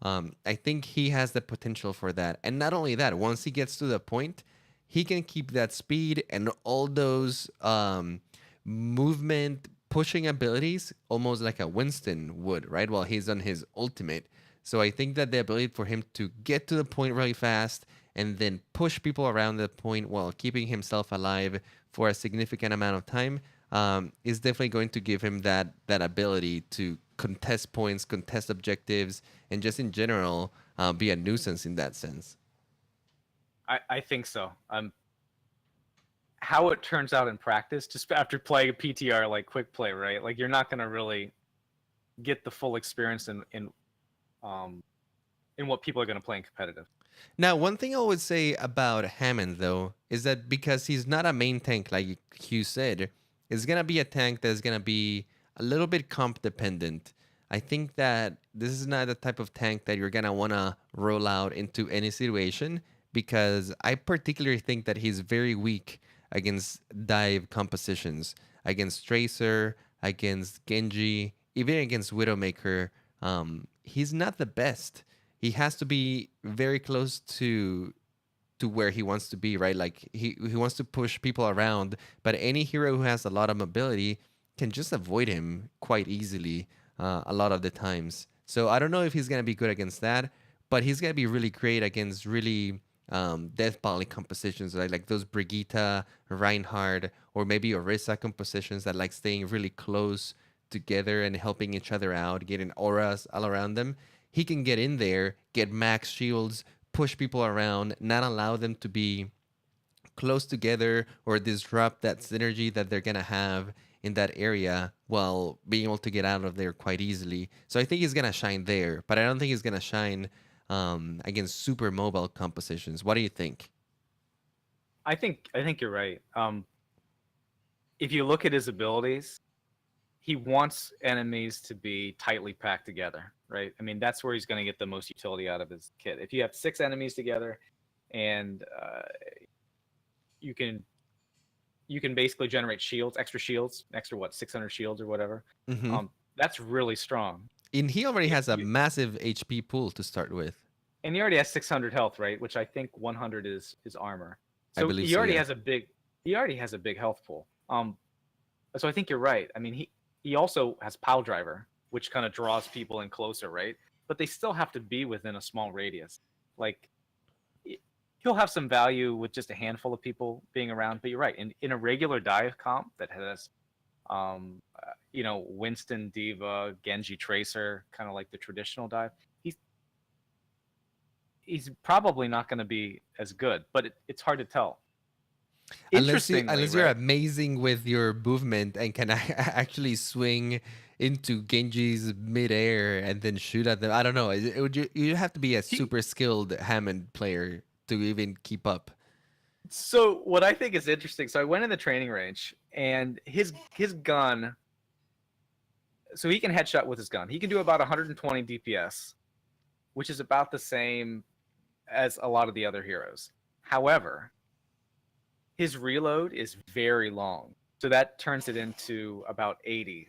I think he has the potential for that. And not only that, once he gets to the point, he can keep that speed and all those movement pushing abilities almost like a Winston would, right? While he's on his ultimate. So I think that the ability for him to get to the point really fast and then push people around the point while keeping himself alive for a significant amount of time is definitely going to give him that ability to contest points, contest objectives, and just in general be a nuisance in that sense. I think so. How it turns out in practice, just after playing a PTR like quick play, right? Like you're not going to really get the full experience in what people are going to play in competitive. Now, one thing I would say about Hammond, though, is that because he's not a main tank, like Hugh said, it's going to be a tank that's going to be a little bit comp dependent. I think that this is not the type of tank that you're gonna wanna roll out into any situation because I particularly think that he's very weak against dive compositions, against Tracer, against Genji, even against Widowmaker. He's not the best. He has to be very close to where he wants to be, right? Like he wants to push people around, but any hero who has a lot of mobility can just avoid him quite easily a lot of the times. So I don't know if he's gonna be good against that, but he's gonna be really great against really death volley compositions, like those Brigitte, Reinhardt, or maybe Orisa compositions that like staying really close together and helping each other out, getting auras all around them. He can get in there, get max shields, push people around, not allow them to be close together or disrupt that synergy that they're gonna have in that area while being able to get out of there quite easily. So I think he's gonna shine there, but I don't think he's gonna shine against super mobile compositions. What do you think? I think you're right. If you look at his abilities, he wants enemies to be tightly packed together, right? I mean, that's where he's going to get the most utility out of his kit. If you have 6 enemies together, and you can basically generate shields, extra what, 600 shields or whatever. Mm-hmm. That's really strong. And he already If has a you- massive HP pool to start with. and he already has 600 health, right? Which I think 100 is armor. I So believe he so. already Yeah. has a big health pool. So I think you're right. I mean, he also has Pile Driver, which kind of draws people in closer, right? But they still have to be within a small radius. Like he'll have some value with just a handful of people being around. But you're right. In a regular dive comp that has, Winston, Diva, Genji, Tracer, kind of like the traditional dive, he's probably not going to be as good. But it's hard to tell. Interestingly, Unless you're right? amazing with your movement and can actually swing into Genji's midair and then shoot at them. I don't know. You have to be a He, super skilled Hammond player to even keep up. So what I think is interesting, so I went in the training range and his gun, so he can headshot with his gun. He can do about 120 DPS, which is about the same as a lot of the other heroes. However, his reload is very long. So that turns it into about 80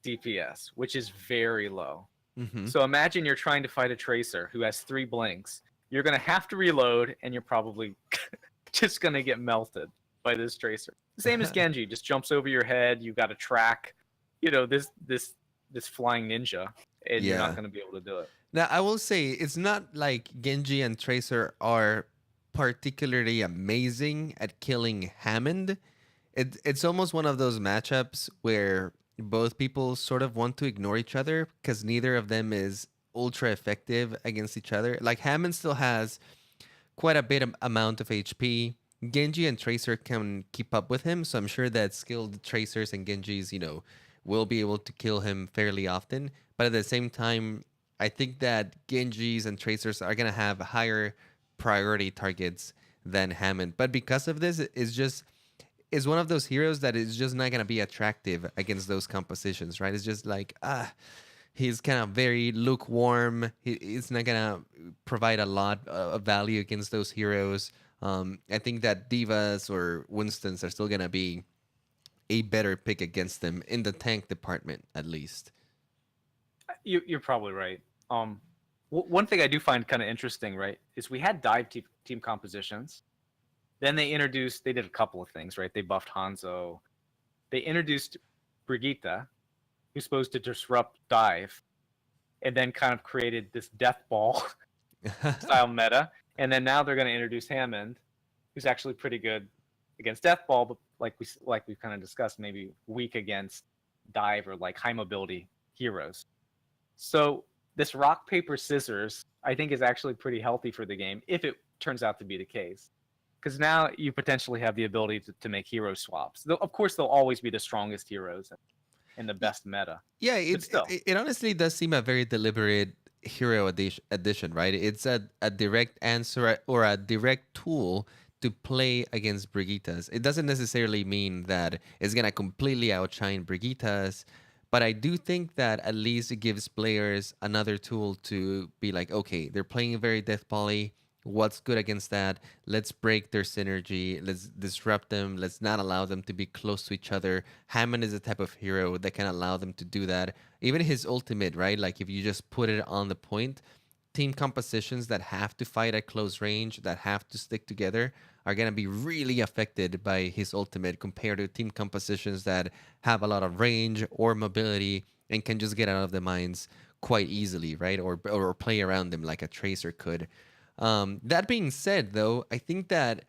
DPS, which is very low. Mm-hmm. So imagine you're trying to fight a tracer who has 3 blinks. You're going to have to reload and you're probably just going to get melted by this tracer. Same as Genji, just jumps over your head. You got to track, this flying ninja, and you're not Yeah. going to be able to do it. Now, I will say it's not like Genji and Tracer are particularly amazing at killing Hammond. It's almost one of those matchups where both people sort of want to ignore each other because neither of them is ultra effective against each other. Like Hammond still has quite a bit amount of HP. Genji and Tracer can keep up with him, so I'm sure that skilled Tracers and Genjis, will be able to kill him fairly often. But at the same time, I think that Genjis and Tracers are gonna have higher priority targets than Hammond. But because of this, is one of those heroes that is just not gonna be attractive against those compositions, right? It's just like he's kind of very lukewarm. He's not gonna provide a lot of value against those heroes. I think that Divas or Winstons are still gonna be a better pick against them in the tank department, at least. You're probably right. One thing I do find kind of interesting, right, is we had dive team compositions. Then they did a couple of things, right? They buffed Hanzo. They introduced Brigitte, who's supposed to disrupt dive, and then kind of created this death ball style meta. And then now they're going to introduce Hammond, who's actually pretty good against death ball, but like we've kind of discussed, maybe weak against dive or like high mobility heroes. So this rock paper scissors, I think, is actually pretty healthy for the game if it turns out to be the case. Because now you potentially have the ability to make hero swaps. Of course, they'll always be the strongest heroes and the best meta. Yeah, But still, it honestly does seem a very deliberate hero addition, right? It's a direct answer or a direct tool to play against Brigittas. It doesn't necessarily mean that it's gonna completely outshine Brigittas, But I do think that at least it gives players another tool to be like, okay, they're playing very death poly. What's good against that? Let's break their synergy. Let's disrupt them. Let's not allow them to be close to each other. Hammond is a type of hero that can allow them to do that. Even his ultimate, right? Like if you just put it on the point, team compositions that have to fight at close range, that have to stick together, are going to be really affected by his ultimate compared to team compositions that have a lot of range or mobility and can just get out of the mines quite easily, right? Or play around them like a tracer could. That being said, though, I think that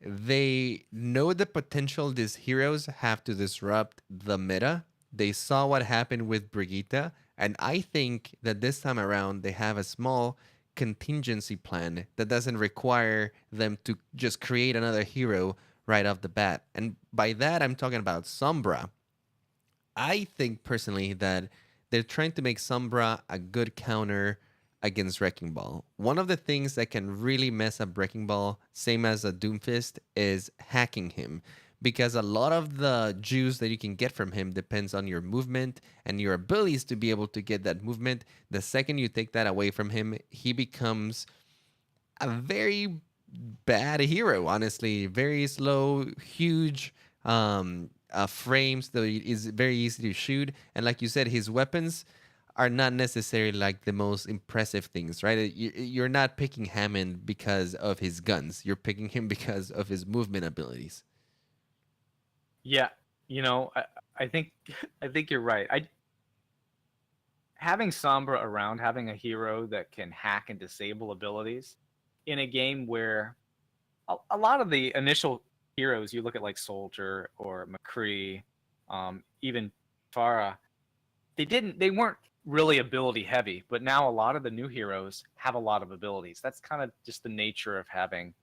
they know the potential these heroes have to disrupt the meta. They saw what happened with Brigitte, and I think that this time around they have a small contingency plan that doesn't require them to just create another hero right off the bat. And by that, I'm talking about Sombra. I think personally that they're trying to make Sombra a good counter against Wrecking Ball. One of the things that can really mess up Wrecking Ball, same as a Doomfist, is hacking him. Because a lot of the juice that you can get from him depends on your movement and your abilities to be able to get that movement. The second you take that away from him, he becomes a very bad hero, honestly. Very slow, huge frames, though it is very easy to shoot. And like you said, his weapons are not necessarily like the most impressive things, right? You're not picking Hammond because of his guns. You're picking him because of his movement abilities. Yeah, I think I think you're right. I Having Sombra around, having a hero that can hack and disable abilities in a game where a lot of the initial heroes you look at like Soldier or McCree, even Farah, they weren't really ability heavy, but now a lot of the new heroes have a lot of abilities. That's kind of just the nature of having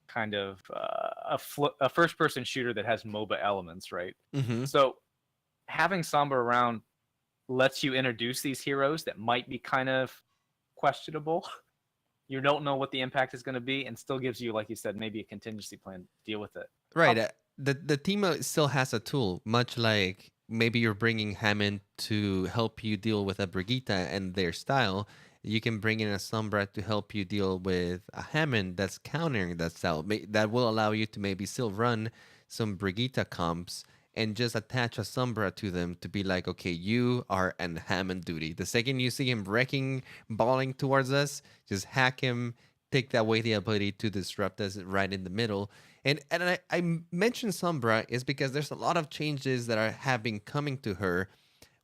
kind of a first person shooter that has MOBA elements, right? Mm-hmm. So having Sombra around lets you introduce these heroes that might be kind of questionable. You don't know what the impact is going to be, and still gives you, like you said, maybe a contingency plan to deal with it. Right. The team still has a tool, much like maybe you're bringing Hammond to help you deal with a Brigitte and their style. You can bring in a Sombra to help you deal with a Hammond that's countering that style. That will allow you to maybe still run some Brigitte comps and just attach a Sombra to them to be like, okay, you are an Hammond duty. The second you see him wrecking, balling towards us, just hack him, take away the ability to disrupt us right in the middle. And I mentioned Sombra is because there's a lot of changes that have been coming to her.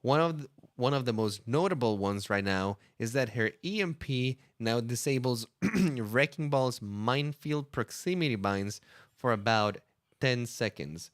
One of the most notable ones right now is that her EMP now disables Wrecking Ball's minefield proximity mines for about 10 seconds.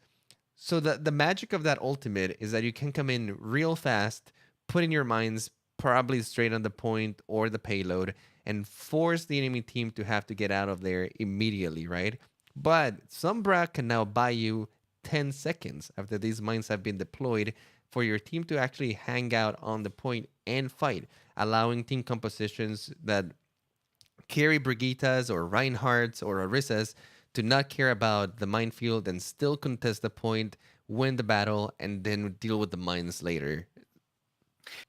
So the magic of that ultimate is that you can come in real fast, put in your mines probably straight on the point or the payload, and force the enemy team to have to get out of there immediately, right? But Sombra can now buy you 10 seconds after these mines have been deployed for your team to actually hang out on the point and fight, allowing team compositions that carry Brigittas or Reinhardts or Orissas to not care about the minefield and still contest the point, win the battle, and then deal with the mines later.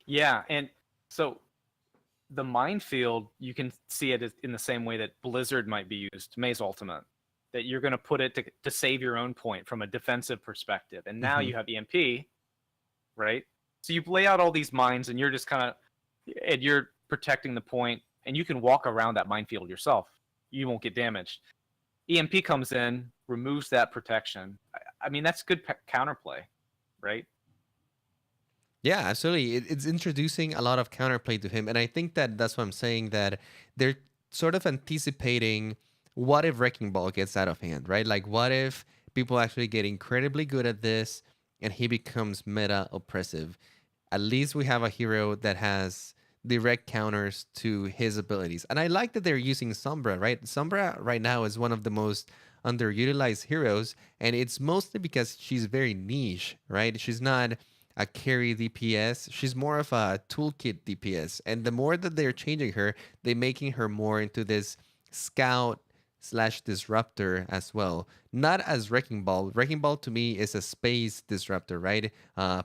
Yeah, and so the minefield, you can see it in the same way that Blizzard might be used, May's Ultimate, that you're going to put it to save your own point from a defensive perspective. And now you have EMP, right? So you lay out all these mines and you're just kind of, and you're protecting the point, and you can walk around that minefield yourself. You won't get damaged. EMP comes in, removes that protection. I mean, that's good counterplay, right? Yeah, absolutely. It's introducing a lot of counterplay to him, and I think that that's what I'm saying. That they're sort of anticipating what if Wrecking Ball gets out of hand, right? Like, what if people actually get incredibly good at this, and he becomes meta oppressive? At least we have a hero that has direct counters to his abilities, and I like that they're using Sombra. Right, Sombra right now is one of the most underutilized heroes, and it's mostly because she's very niche. Right, she's not a carry DPS. She's more of a toolkit DPS. And the more that they're changing her, they're making her more into this scout slash disruptor as well. Not as Wrecking Ball. Wrecking Ball to me is a space disruptor, right?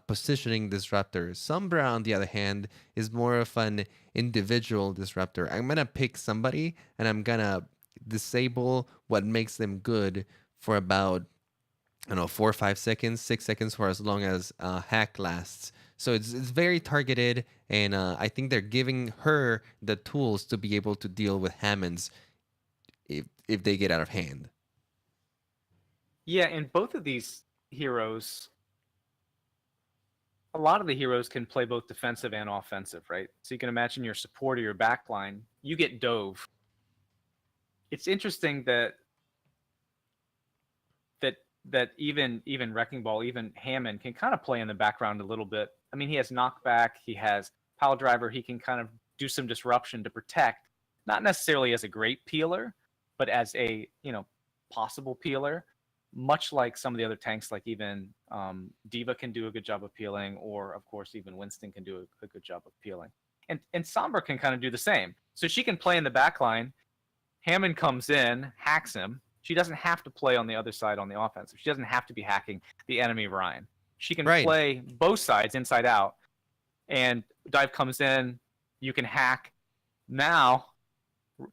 Positioning disruptor. Sombra, on the other hand, is more of an individual disruptor. I'm gonna pick somebody and I'm gonna disable what makes them good for about, I don't know, 4 or 5 seconds, 6 seconds, for as long as hack lasts. So it's very targeted, and I think they're giving her the tools to be able to deal with Hammonds if they get out of hand. Yeah, and both of these heroes, a lot of the heroes can play both defensive and offensive, right? So you can imagine your support or your backline, you get dove. It's interesting that that even Wrecking Ball, even Hammond can kind of play in the background a little bit. I mean, he has knockback, he has pile driver, he can kind of do some disruption to protect, not necessarily as a great peeler, but as a possible peeler. Much like some of the other tanks, like even Diva can do a good job of peeling, or of course even Winston can do a good job of peeling, and Sombra can kind of do the same. So she can play in the back line. Hammond comes in, hacks him. She doesn't have to play on the other side on the offensive. She doesn't have to be hacking the enemy Ryan. She can Right. play both sides inside out. And Dive comes in, you can hack. Now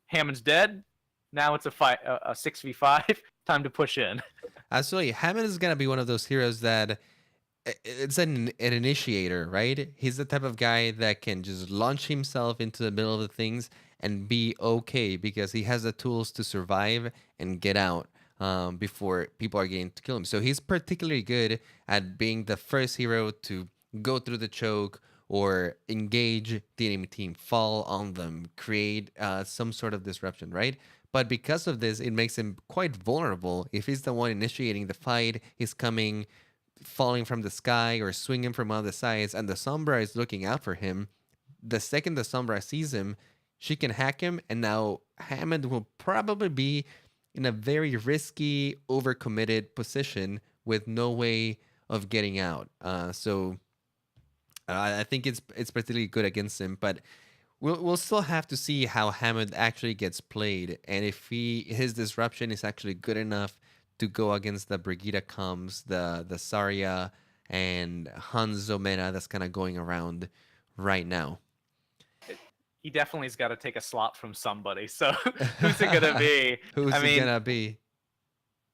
Hammond's dead. Now it's a 6v5. Time to push in. Absolutely. Hammond is going to be one of those heroes that it's an initiator, right? He's the type of guy that can just launch himself into the middle of the things and be okay because he has the tools to survive and get out before people are getting to kill him. So he's particularly good at being the first hero to go through the choke or engage the enemy team, fall on them, create some sort of disruption, right? But because of this, it makes him quite vulnerable. If he's the one initiating the fight, he's coming falling from the sky or swinging from other sides, and the Sombra is looking out for him. The second the Sombra sees him, she can hack him, and now Hammond will probably be in a very risky, overcommitted position with no way of getting out. So I think it's particularly good against him, but we'll still have to see how Hammond actually gets played, and if his disruption is actually good enough to go against the Brigitte Combs, the Saria, and Hanzo meta that's kind of going around right now. He definitely has got to take a slot from somebody. So who's it gonna be? Who's it gonna be?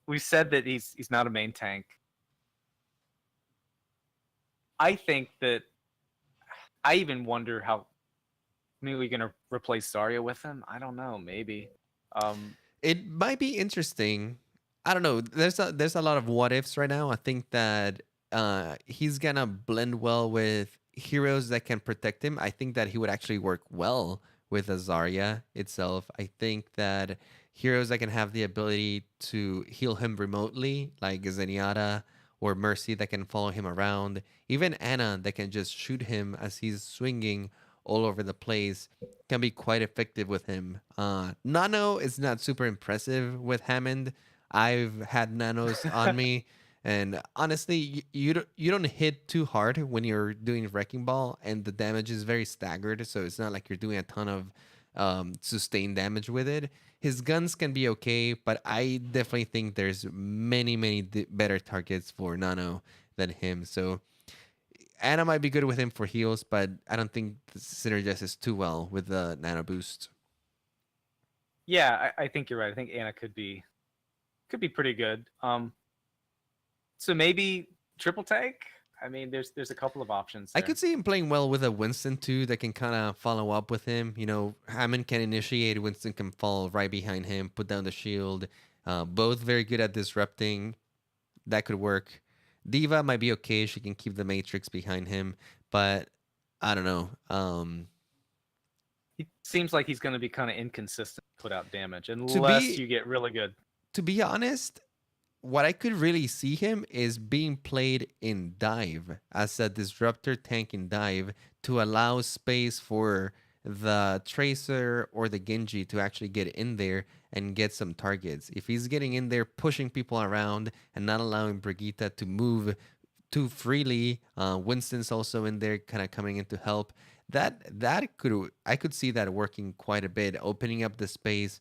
We said that he's not a main tank. I think that I even wonder how maybe we're gonna replace Zarya with him. I don't know. Maybe. It might be interesting. I don't know. There's a lot of what ifs right now. I think that he's gonna blend well with heroes that can protect him. I think that he would actually work well with Azaria itself. I think that heroes that can have the ability to heal him remotely, like Zenyatta or Mercy, that can follow him around, even Anna that can just shoot him as he's swinging all over the place, can be quite effective with him. Nano is not super impressive with Hammond. I've had nanos on me, and honestly, you don't hit too hard when you're doing Wrecking Ball, and the damage is very staggered, so it's not like you're doing a ton of sustained damage with it. His guns can be okay, but I definitely think there's many better targets for Nano than him. So Anna might be good with him for heals, but I don't think the synergizes too well with the Nano boost. Yeah, I think you're right. I think Anna could be pretty good. So maybe triple tank. I mean, there's a couple of options there. I could see him playing well with a Winston too that can kind of follow up with him. You know, Hammond can initiate, Winston can fall right behind him, put down the shield. Both very good at disrupting. That could work. Diva might be okay. She can keep the Matrix behind him, but I don't know. He seems like he's going to be kind of inconsistent, put out damage, unless you get really good. To be honest, what I could really see him is being played in dive as a disruptor tank in dive to allow space for the Tracer or the Genji to actually get in there and get some targets. If he's getting in there, pushing people around and not allowing Brigitte to move too freely, Winston's also in there, kind of coming in to help. I could see that working quite a bit, opening up the space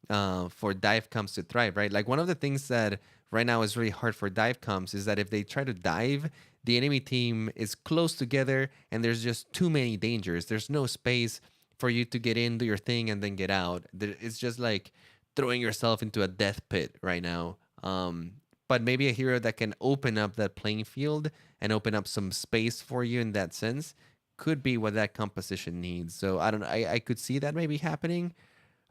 for dive comps to thrive, right? Like one of the things that right now is really hard for dive comps is that if they try to dive, the enemy team is close together and there's just too many dangers. There's no space for you to get in, do your thing, and then get out. It's just like throwing yourself into a death pit right now. But maybe a hero that can open up that playing field and open up some space for you in that sense could be what that composition needs. So I don't know. I could see that maybe happening.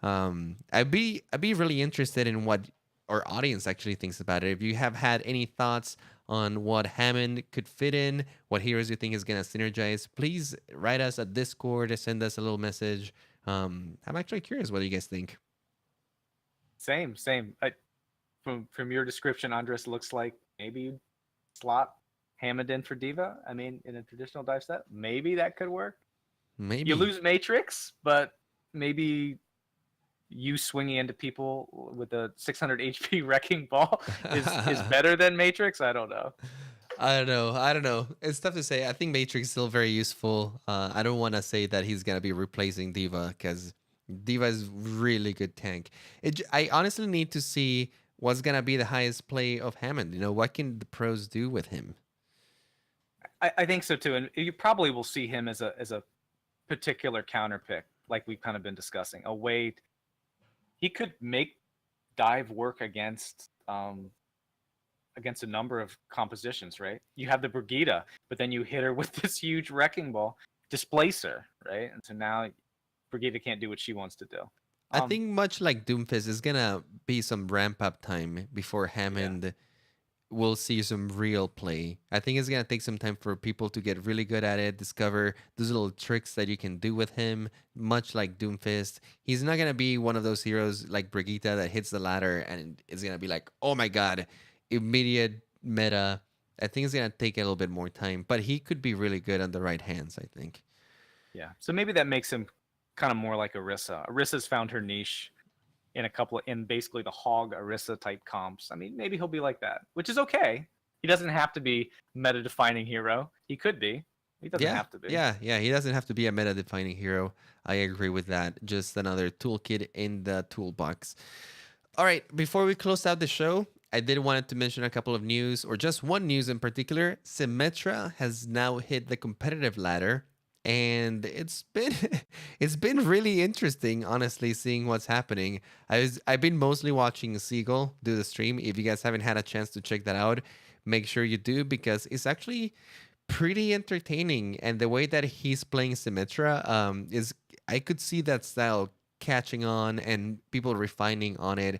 I'd be really interested in what our audience actually thinks about it. If you have had any thoughts on what Hammond could fit in, what heroes you think is gonna synergize, please write us at Discord or send us a little message. I'm actually curious what you guys think. Same. From your description, Andres, looks like maybe you slot Hammond in for Diva. I mean, in a traditional dive set, maybe that could work. You Maybe. lose Matrix, but maybe you swinging into people with a 600 HP wrecking ball is better than Matrix. I don't know. I don't know. I don't know. It's tough to say. I think Matrix is still very useful. I don't want to say that he's gonna be replacing Diva because Diva is really good tank. I honestly need to see what's gonna be the highest play of Hammond. You know, what can the pros do with him? I think so too, and you probably will see him as a particular counter pick, like we've kind of been discussing. A way he could make dive work against a number of compositions, right? You have the Brigida, but then you hit her with this huge wrecking ball, displace her, right? And so now Brigida can't do what she wants to do. I think much like Doomfist is gonna be some ramp up time before Yeah. Hammond will see some real play. I think it's gonna take some time for people to get really good at it, discover those little tricks that you can do with him, much like Doomfist. He's not gonna be one of those heroes like Brigitte that hits the ladder and it's gonna be like, oh my god, immediate meta. I think it's gonna take a little bit more time, but he could be really good on the right hands, I think. Yeah. So maybe that makes him kind of more like Orisa. Orisa's found her niche in basically the hog Orisa type comps. I mean, maybe he'll be like that, which is okay. He doesn't have to be meta defining hero. He could be. He doesn't Yeah, have to be. yeah. He doesn't have to be a meta defining hero. I agree with that. Just another toolkit in the toolbox. All right, before we close out the show, I did wanted to mention a couple of news, or just one news in particular. Symmetra has now hit the competitive ladder, and it's been it's been really interesting, honestly, seeing what's happening. I've been mostly watching Seagull do the stream. If you guys haven't had a chance to check that out, make sure you do because it's actually pretty entertaining. And the way that he's playing Symmetra is I could see that style catching on and people refining on it.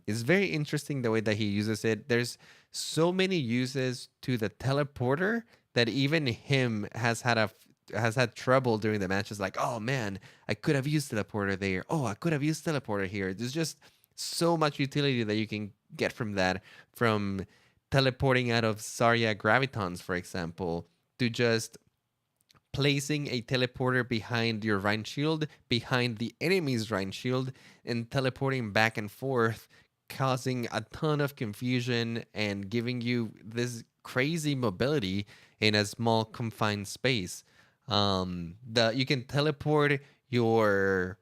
It's very interesting the way that he uses it. There's so many uses to the teleporter that even him has had trouble during the matches. Like, oh man, I could have used teleporter there. Oh, I could have used teleporter here. There's just so much utility that you can get from that, from teleporting out of Zarya Gravitons, for example, to just placing a teleporter behind your Rhine shield, behind the enemy's Rhine shield, and teleporting back and forth, causing a ton of confusion and giving you this crazy mobility in a small confined space. The you can teleport your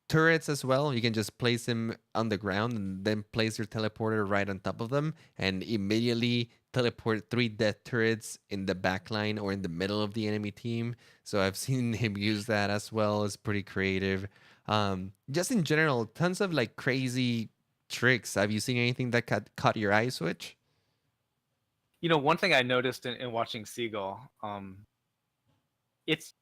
turrets as well. You can just place them on the ground and then place your teleporter right on top of them and immediately teleport three death turrets in the back line or in the middle of the enemy team. So I've seen him use that as well. It's pretty creative. Just in general, tons of like crazy tricks. Have you seen anything that caught your eye, Switch? One thing I noticed in watching Seagull, it's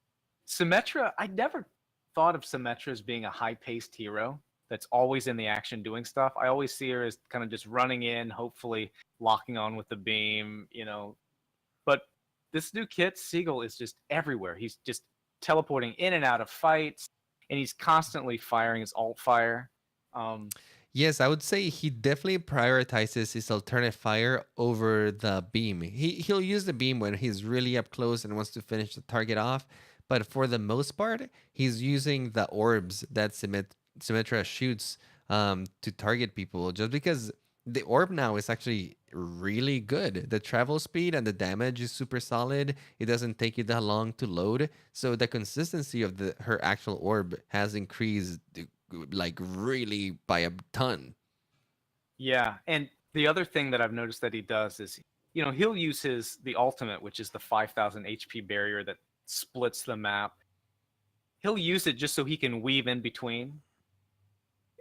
Symmetra. I never thought of Symmetra as being a high-paced hero that's always in the action doing stuff. I always see her as kind of just running in, hopefully locking on with the beam. But this new kit, Seagull, is just everywhere. He's just teleporting in and out of fights, and he's constantly firing his alt fire. Yes, I would say he definitely prioritizes his alternate fire over the beam. He'll use the beam when he's really up close and wants to finish the target off, but for the most part, he's using the orbs that Symmetra shoots to target people. Just because the orb now is actually really good. The travel speed and the damage is super solid. It doesn't take you that long to load, so the consistency of her actual orb has increased like really by a ton. Yeah, and the other thing that I've noticed that he does is, he'll use the ultimate, which is the 5,000 HP barrier that splits the map. He'll use it just so he can weave in between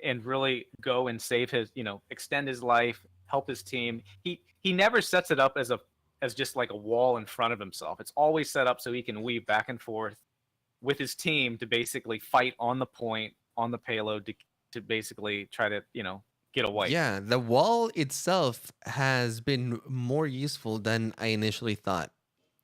and really go and save his, extend his life, help his team. He never sets it up as just like a wall in front of himself. It's always set up so he can weave back and forth with his team to basically fight on the point, on the payload to basically try to, get a wipe. Yeah, the wall itself has been more useful than I initially thought.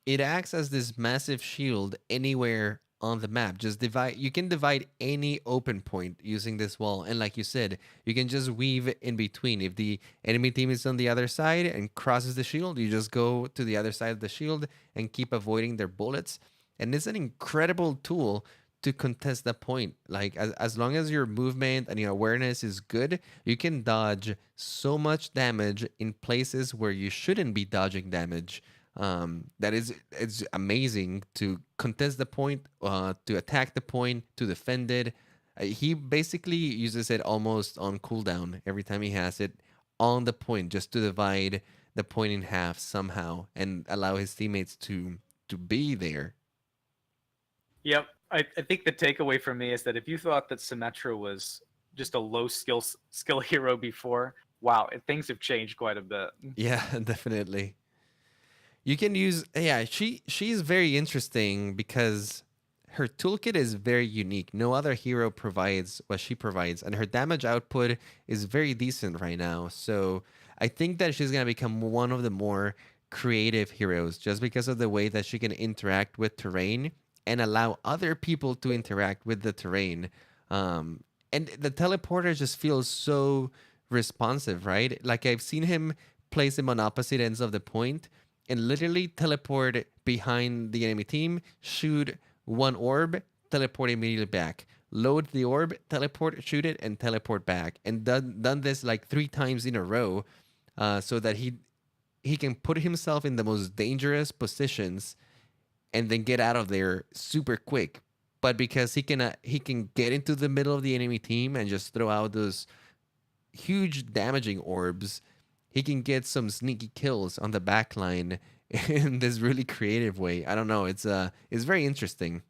It acts as this massive shield anywhere on the map. Just divide, you can divide any open point using this wall, and like you said, you can just weave in between. If the enemy team is on the other side and crosses the shield, you just go to the other side of the shield and keep avoiding their bullets. And it's an incredible tool to contest the point. Like as long as your movement and your awareness is good, you can dodge so much damage in places where you shouldn't be dodging damage. That is, it's amazing to contest the point, to attack the point, to defend it. He basically uses it almost on cooldown every time he has it on the point, just to divide the point in half somehow and allow his teammates to be there. Yep. I think the takeaway for me is that if you thought that Symmetra was just a low skill hero before, wow, things have changed quite a bit. Yeah, definitely. You can use, yeah, she's very interesting because her toolkit is very unique. No other hero provides what she provides, and her damage output is very decent right now. So I think that she's gonna become one of the more creative heroes just because of the way that she can interact with terrain and allow other people to interact with the terrain. Um, and the teleporter just feels so responsive, right? Like I've seen him place him on opposite ends of the point and literally teleport behind the enemy team, shoot one orb, teleport immediately back. Load the orb, teleport, shoot it, and teleport back. And done this like 3 times in a row, so that he can put himself in the most dangerous positions and then get out of there super quick. But because he can get into the middle of the enemy team and just throw out those huge damaging orbs, he can get some sneaky kills on the back line in this really creative way. I don't know. It's very interesting.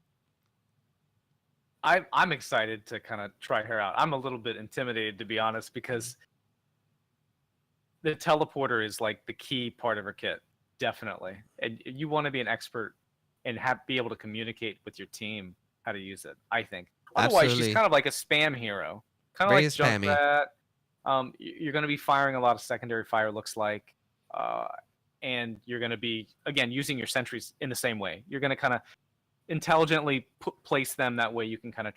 I'm excited to kind of try her out. I'm a little bit intimidated, to be honest, because the teleporter is like the key part of her kit, definitely. And you want to be an expert and be able to communicate with your team how to use it, I think. Otherwise, she's Absolutely. kind of like a spam hero, kind of Very like spammy. Junkrat. You're going to be firing a lot of secondary fire, looks like, uh, and you're going to be again using your sentries in the same way. You're going to kind of intelligently place them that way. You can kind of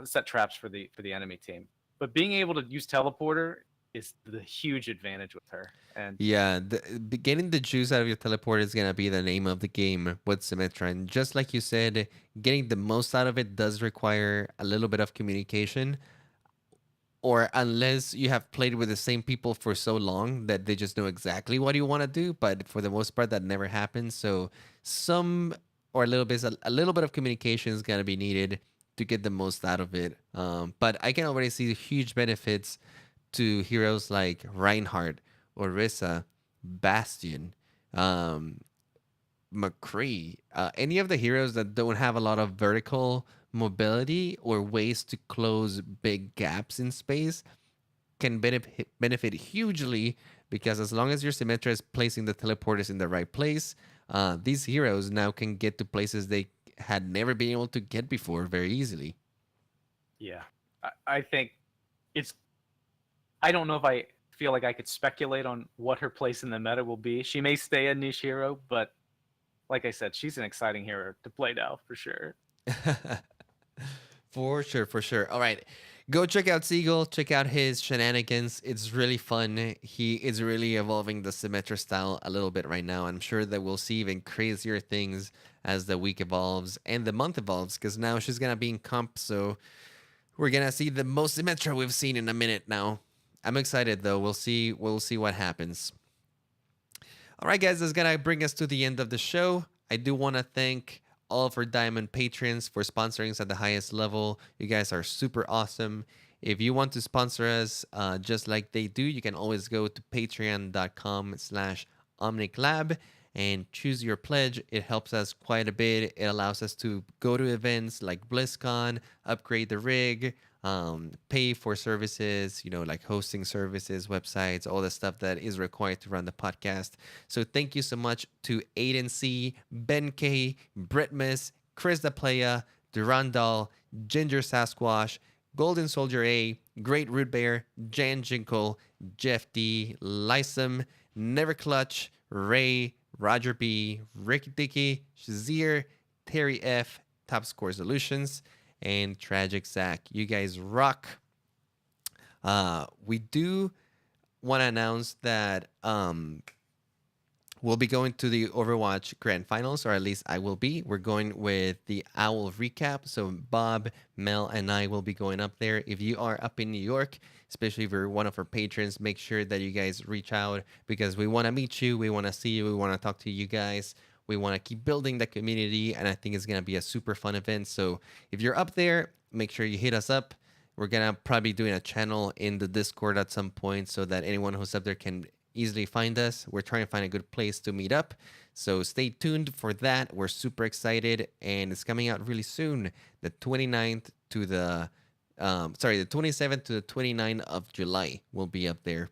set traps for the enemy team. But being able to use teleporter is the huge advantage with her. And Yeah, getting the juice out of your teleport is gonna be the name of the game with Symmetra. And just like you said, getting the most out of it does require a little bit of communication. Or unless you have played with the same people for so long that they just know exactly what you want to do, but for the most part that never happens. So some or a little bit of communication is gonna be needed to get the most out of it. But I can already see huge benefits to heroes like Reinhardt, Orisa, Bastion, um, McCree, any of the heroes that don't have a lot of vertical mobility or ways to close big gaps in space can benefit hugely because as long as your Symmetra is placing the teleporters in the right place, these heroes now can get to places they had never been able to get before very easily. yeah, I think it's. I don't know if I feel like I could speculate on what her place in the meta will be. She may stay a niche hero, but like I said, she's an exciting hero to play now for sure. For sure, for sure. All right. Go check out Siegel. Check out his shenanigans. It's really fun. He is really evolving the Symmetra style a little bit right now. I'm sure that we'll see even crazier things as the week evolves and the month evolves because now she's going to be in comp. So we're going to see the most Symmetra we've seen in a minute now. I'm excited though. We'll see what happens. All right, guys, that's going to bring us to the end of the show. I do want to thank all of our diamond patrons for sponsoring us at the highest level. You guys are super awesome. If you want to sponsor us just like they do, you can always go to patreon.com/omniclab and choose your pledge. It helps us quite a bit. It allows us to go to events like BlizzCon, upgrade the rig, pay for services, like hosting services, websites, all the stuff that is required to run the podcast. So thank you so much to Aiden C, Ben K, Britmus, Chris the Playa, Durandal, Ginger Sasquatch, Golden Soldier A, Great Root Bear, Jan Jinkle, Jeff D, Lysum, Never Clutch, Ray, Roger B, Ricky Dicky, Shazir, Terry F, Top Score Solutions, and Tragic Zach. You guys rock. We do want to announce that we'll be going to the Overwatch Grand Finals, or at least I will be. We're going with the Owl recap. So Bob, Mel, and I will be going up there. If you are up in New York, especially if you're one of our patrons, make sure that you guys reach out because we want to meet you. We want to see you. We want to talk to you guys. We want to keep building the community, and I think it's going to be a super fun event. So if you're up there, make sure you hit us up. We're going to probably be doing a channel in the Discord at some point so that anyone who's up there can easily find us. We're trying to find a good place to meet up. So stay tuned for that. We're super excited, and it's coming out really soon. The 29th to the 27th to the 29th of July will be up there.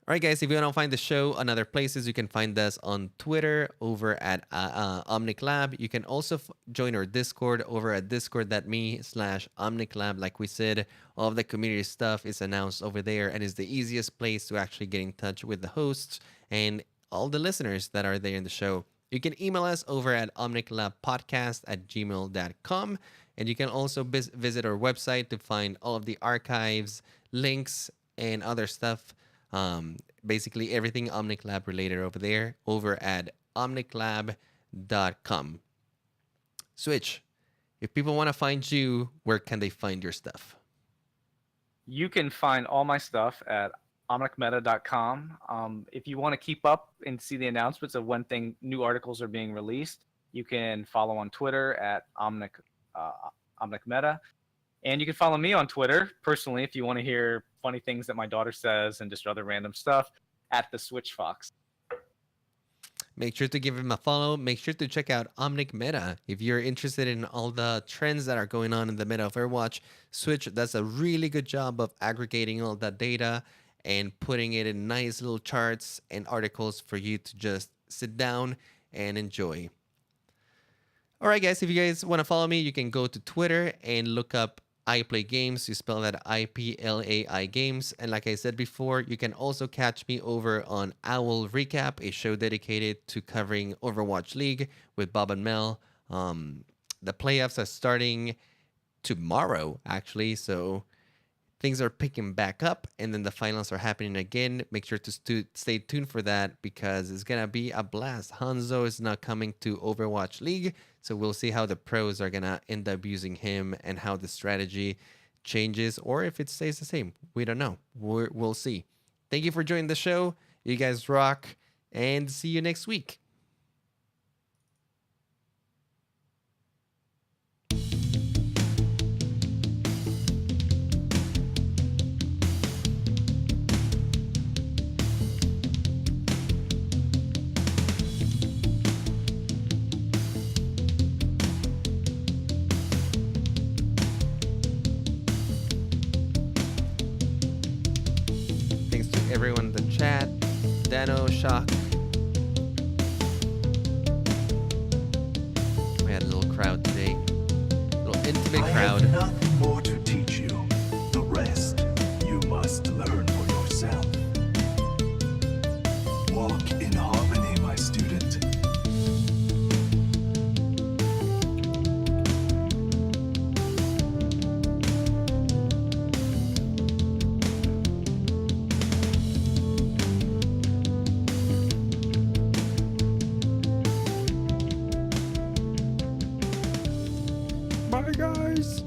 All right, guys, if you want to find the show on other places, you can find us on Twitter over at Omnic Lab. You can also join our Discord over at discord.me/Omnic Lab. Like we said, all of the community stuff is announced over there and is the easiest place to actually get in touch with the hosts and all the listeners that are there in the show. You can email us over at omniclabpodcast@gmail.com. And you can also visit our website to find all of the archives, links, and other stuff. Basically everything Omnic Lab related over there over at omniclab.com. Switch, if people want to find you, where can they find your stuff? You can find all my stuff at omnicmeta.com. If you want to keep up and see the announcements of when new articles are being released, you can follow on Twitter at omnicmeta. And you can follow me on Twitter personally if you want to hear funny things that my daughter says and just other random stuff at the Switch Fox. Make sure to give him a follow. Make sure to check out Omnic Meta. If you're interested in all the trends that are going on in the meta of Overwatch, Switch does a really good job of aggregating all that data and putting it in nice little charts and articles for you to just sit down and enjoy. All right, guys, if you guys want to follow me, you can go to Twitter and look up I Play Games. You spell that IPLAI Games. And like I said before, you can also catch me over on Owl Recap, a show dedicated to covering Overwatch League with Bob and Mel. The playoffs are starting tomorrow, actually, so things are picking back up, and then the finals are happening again. Make sure to stay tuned for that because it's going to be a blast. Hanzo is not coming to Overwatch League, so we'll see how the pros are going to end up using him and how the strategy changes or if it stays the same. We don't know. We'll see. Thank you for joining the show. You guys rock, and see you next week. Everyone in the chat, Dano, Shock. We had a little crowd today, a little intimate crowd. I have nothing more to teach you. The rest you must learn for yourself. Walk in harmony, my student. Bye, guys.